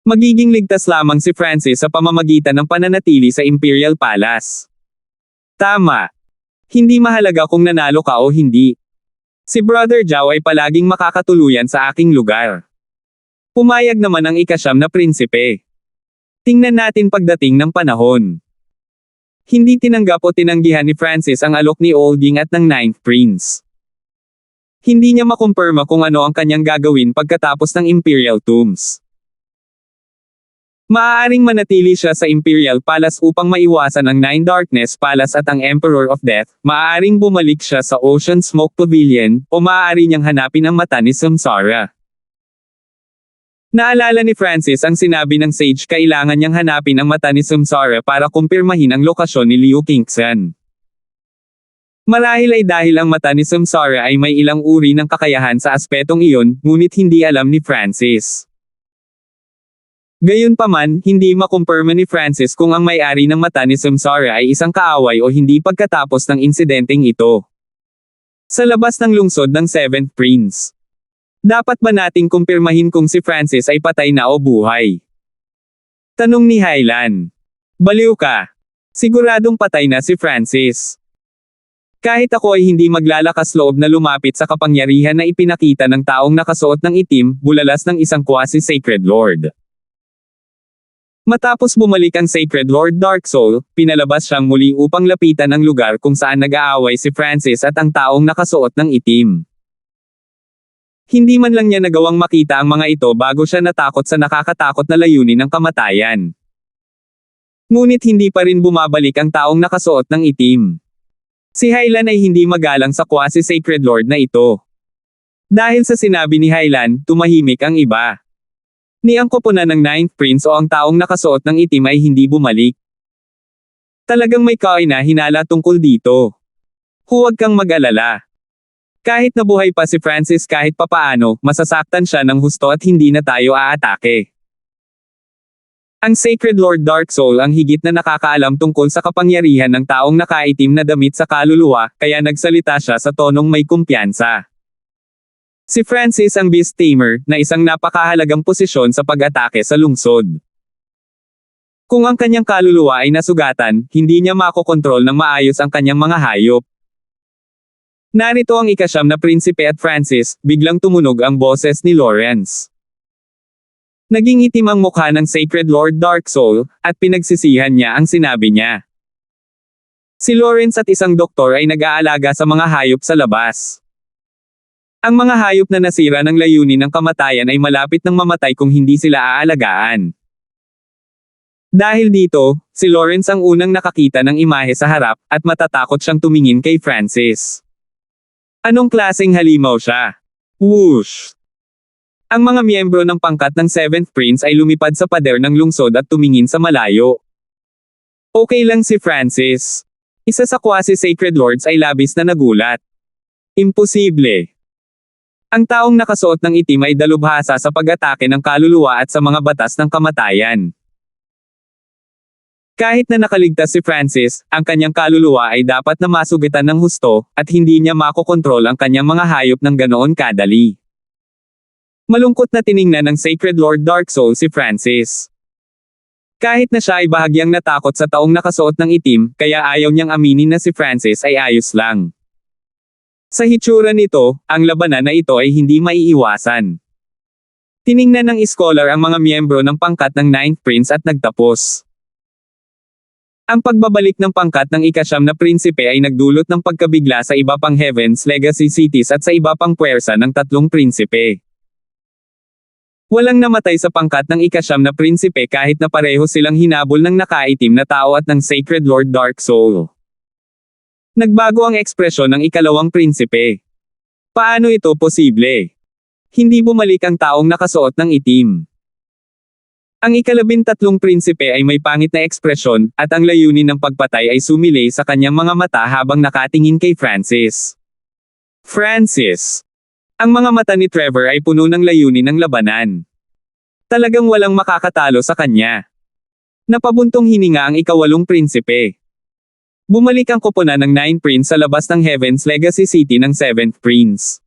Magiging ligtas lamang si Francis sa pamamagitan ng pananatili sa Imperial Palace. Tama. Hindi mahalaga kung nanalo ka o hindi. Si Brother Zhao ay palaging makakatuluyan sa aking lugar. Pumayag naman ang ika-9 na prinsipe. Tingnan natin pagdating ng panahon. Hindi tinanggap o tinanggihan ni Francis ang alok ni Olding at ng 9th Prince. Hindi niya makumpirma kung ano ang kanyang gagawin pagkatapos ng Imperial Tombs. Maaaring manatili siya sa Imperial Palace upang maiwasan ang Nine Darkness Palace at ang Emperor of Death, maaaring bumalik siya sa Ocean Smoke Pavilion, o maaari niyang hanapin ang mata ni Samsara. Naalala ni Francis ang sinabi ng sage kailangan niyang hanapin ang mata ni Samsara para kumpirmahin ang lokasyon ni Liu Qingxuan. Marahil ay dahil ang mata ni Samsara ay may ilang uri ng kakayahan sa aspetong iyon, ngunit hindi alam ni Francis. Gayunpaman, hindi makumpirma ni Francis kung ang may-ari ng mata ni Samsara ay isang kaaway o hindi pagkatapos ng insidenteng ito. Sa labas ng lungsod ng 7th Prince. Dapat ba nating kumpirmahin kung si Francis ay patay na o buhay? Tanong ni Hylan. Baliw ka. Siguradong patay na si Francis. Kahit ako ay hindi maglalakas loob na lumapit sa kapangyarihan na ipinakita ng taong nakasuot ng itim, bulalas ng isang quasi-sacred lord. Matapos bumalik ang Sacred Lord Dark Soul, pinalabas siyang muli upang lapitan ang lugar kung saan nag-aaway si Francis at ang taong nakasuot ng itim. Hindi man lang niya nagawang makita ang mga ito bago siya natakot sa nakakatakot na layunin ng kamatayan. Ngunit hindi pa rin bumabalik ang taong nakasuot ng itim. Si Hylan ay hindi magalang sa quasi-sacred lord na ito. Dahil sa sinabi ni Hylan, tumahimik ang iba. Ni ang koponan ng 9th Prince o ang taong nakasuot ng itim ay hindi bumalik. Talagang may kahinala tungkol dito. Huwag kang mag-alala. Kahit nabuhay pa si Francis kahit papaano, masasaktan siya ng husto at hindi na tayo aatake. Ang Sacred Lord Dark Soul ang higit na nakakaalam tungkol sa kapangyarihan ng taong nakaitim na damit sa kaluluwa, kaya nagsalita siya sa tonong may kumpiyansa. Si Francis ang Beast Tamer, na isang napakahalagang posisyon sa pag-atake sa lungsod. Kung ang kanyang kaluluwa ay nasugatan, hindi niya makokontrol ng maayos ang kanyang mga hayop. Narito ang ika-9 na prinsipe at Francis, biglang tumunog ang boses ni Lawrence. Naging itim ang mukha ng Sacred Lord Dark Soul, at pinagsisihan niya ang sinabi niya. Si Lawrence at isang doktor ay nag-aalaga sa mga hayop sa labas. Ang mga hayop na nasira ng layunin ng kamatayan ay malapit ng mamatay kung hindi sila aalagaan. Dahil dito, si Lawrence ang unang nakakita ng imahe sa harap, at matatakot siyang tumingin kay Francis. Anong klaseng halimaw siya? Whoosh! Ang mga miyembro ng pangkat ng 7th Prince ay lumipad sa pader ng lungsod at tumingin sa malayo. Okay lang si Francis. Isa sa quasi-sacred lords ay labis na nagulat. Imposible. Ang taong nakasuot ng itim ay dalubhasa sa pag-atake ng kaluluwa at sa mga batas ng kamatayan. Kahit na nakaligtas si Francis, ang kanyang kaluluwa ay dapat na masugitan ng husto, at hindi niya makokontrol ang kanyang mga hayop ng ganoon kadali. Malungkot na tiningnan ng Sacred Lord Dark Soul si Francis. Kahit na siya ay bahagyang natakot sa taong nakasuot ng itim, kaya ayaw niyang aminin na si Francis ay ayos lang. Sa hitsura nito, ang labanan na ito ay hindi maiiwasan. Tiningnan ng scholar ang mga miyembro ng pangkat ng 9th Prince at nagtapos. Ang pagbabalik ng pangkat ng ika-9 na prinsipe ay nagdulot ng pagkabigla sa iba pang Heaven's Legacy cities at sa iba pang puwersa ng 3 prinsipe. Walang namatay sa pangkat ng ika-9 na prinsipe kahit na pareho silang hinabol ng nakaitim na tao at ng Sacred Lord Dark Soul. Nagbago ang ekspresyon ng ika-2 prinsipe. Paano ito posible? Hindi bumalik ang taong nakasuot ng itim. Ang ika-13 prinsipe ay may pangit na ekspresyon, at ang layunin ng pagpatay ay sumilay sa kanyang mga mata habang nakatingin kay Francis. Francis! Ang mga mata ni Trevor ay puno ng layunin ng labanan. Talagang walang makakatalo sa kanya. Napabuntong hininga ang ika-8 prinsipe. Bumalik ang koponan ng 9th Prince sa labas ng Heaven's Legacy City ng 7th Prince.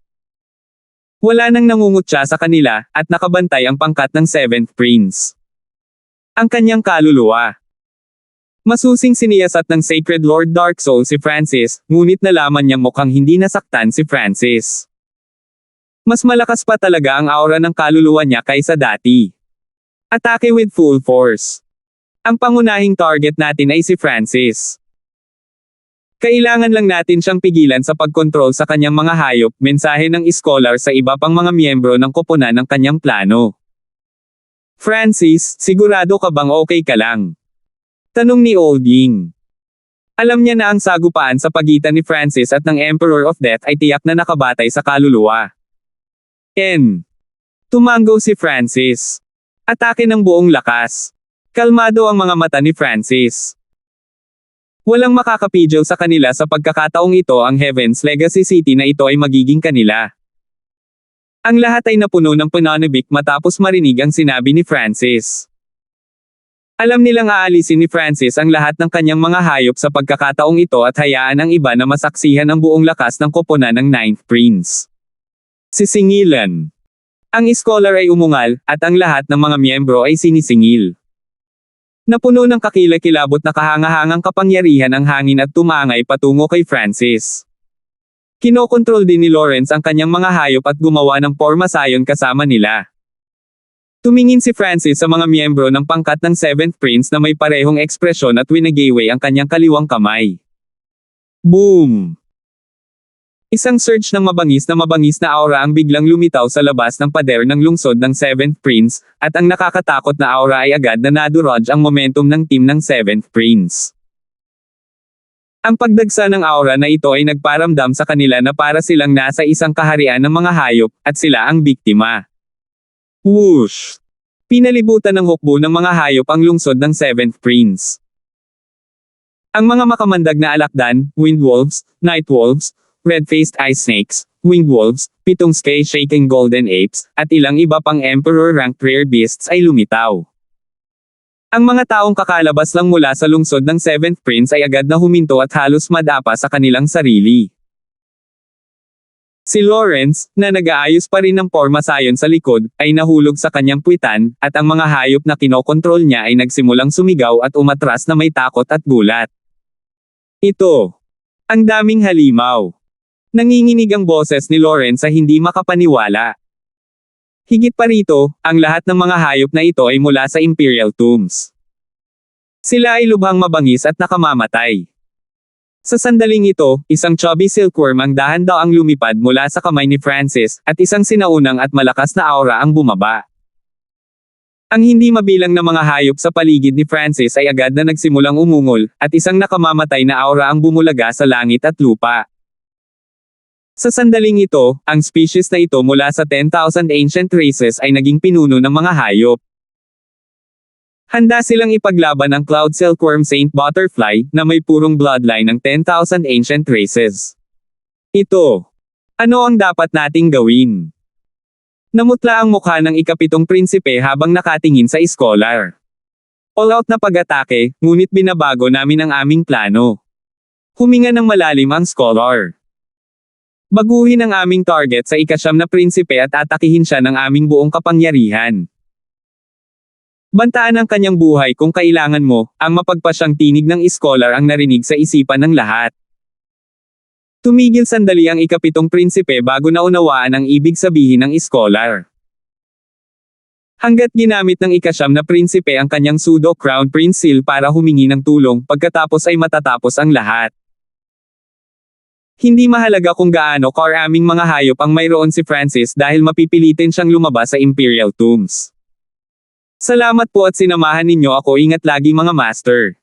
Wala nang nangungutya sa kanila, at nakabantay ang pangkat ng 7th Prince. Ang kanyang kaluluwa. Masusing siniyasat ng Sacred Lord Dark Soul si Francis, ngunit nalaman niyang mukhang hindi nasaktan si Francis. Mas malakas pa talaga ang aura ng kaluluwa niya kaysa dati. Atake with full force. Ang pangunahing target natin ay si Francis. Kailangan lang natin siyang pigilan sa pagkontrol sa kanyang mga hayop, mensahe ng scholar sa iba pang mga miyembro ng koponan ng kanyang plano. Francis, sigurado ka bang okay ka lang? Tanong ni Olding. Alam niya na ang sagupaan sa pagitan ni Francis at ng Emperor of Death ay tiyak na nakabatay sa kaluluwa. Tumango si Francis. Atake ng buong lakas. Kalmado ang mga mata ni Francis. Walang makakapidyo sa kanila sa pagkakataong ito ang Heaven's Legacy City na ito ay magiging kanila. Ang lahat ay napuno ng pananabik matapos marinig ang sinabi ni Francis. Alam nilang aalisin ni Francis ang lahat ng kanyang mga hayop sa pagkakataong ito at hayaan ang iba na masaksihan ang buong lakas ng koponan ng 9th Prince. Sisingilan. Ang scholar ay umungal, at ang lahat ng mga miyembro ay sinisingil. Napuno ng kakilakilabot na kahangahangang kapangyarihan ang hangin at tumangay patungo kay Francis. Kinokontrol din ni Lawrence ang kanyang mga hayop at gumawa ng porma sayon kasama nila. Tumingin si Francis sa mga miyembro ng pangkat ng 7th Prince na may parehong ekspresyon at winagiway ang kanyang kaliwang kamay. Boom! Isang surge ng mabangis na aura ang biglang lumitaw sa labas ng pader ng lungsod ng 7th Prince, at ang nakakatakot na aura ay agad na nadurog ang momentum ng team ng 7th Prince. Ang pagdagsa ng aura na ito ay nagparamdam sa kanila na para silang nasa isang kaharian ng mga hayop, at sila ang biktima. Whoosh! Pinalibutan ng hukbo ng mga hayop ang lungsod ng 7th Prince. Ang mga makamandag na alakdan, wind wolves, night wolves, red-faced ice snakes, winged wolves, 7 sky-shaking golden apes, at ilang iba pang emperor-ranked rare beasts ay lumitaw. Ang mga taong kakalabas lang mula sa lungsod ng 7th Prince ay agad na huminto at halos madapa sa kanilang sarili. Si Lawrence, na nag-aayos pa rin ng porma sayon sa likod, ay nahulog sa kanyang puwitan, at ang mga hayop na kinokontrol niya ay nagsimulang sumigaw at umatras na may takot at gulat. Ito. Ang daming halimaw. Nanginginig ang boses ni Lawrence sa hindi makapaniwala. Higit pa rito, ang lahat ng mga hayop na ito ay mula sa Imperial Tombs. Sila ay lubhang mabangis at nakamamatay. Sa sandaling ito, isang chubby silkworm ang dahan-daang lumipad mula sa kamay ni Francis, at isang sinaunang at malakas na aura ang bumaba. Ang hindi mabilang na mga hayop sa paligid ni Francis ay agad na nagsimulang umungol, at isang nakamamatay na aura ang bumulaga sa langit at lupa. Sa sandaling ito, ang species na ito mula sa 10,000 ancient races ay naging pinuno ng mga hayop. Handa silang ipaglaban ang cloud silkworm saint butterfly, na may purong bloodline ng 10,000 ancient races. Ito. Ano ang dapat nating gawin? Namutla ang mukha ng ikapitong prinsipe habang nakatingin sa scholar. All out na pag-atake, ngunit binabago namin ang aming plano. Huminga ng malalim ang scholar. Baguhin ang aming target sa ikasyam na prinsipe at atakihin siya ng aming buong kapangyarihan. Bantaan ang kanyang buhay kung kailangan mo, ang mapagpasyang tinig ng scholar ang narinig sa isipan ng lahat. Tumigil sandali ang ikapitong prinsipe bago naunawaan ang ibig sabihin ng scholar. Hanggat ginamit ng ikasyam na prinsipe ang kanyang pseudo crown prince seal para humingi ng tulong, pagkatapos ay matatapos ang lahat. Hindi mahalaga kung gaano karaming mga hayop ang mayroon si Francis dahil mapipilitin siyang lumabas sa Imperial Tombs. Salamat po at sinamahan ninyo ako. Ingat lagi mga master.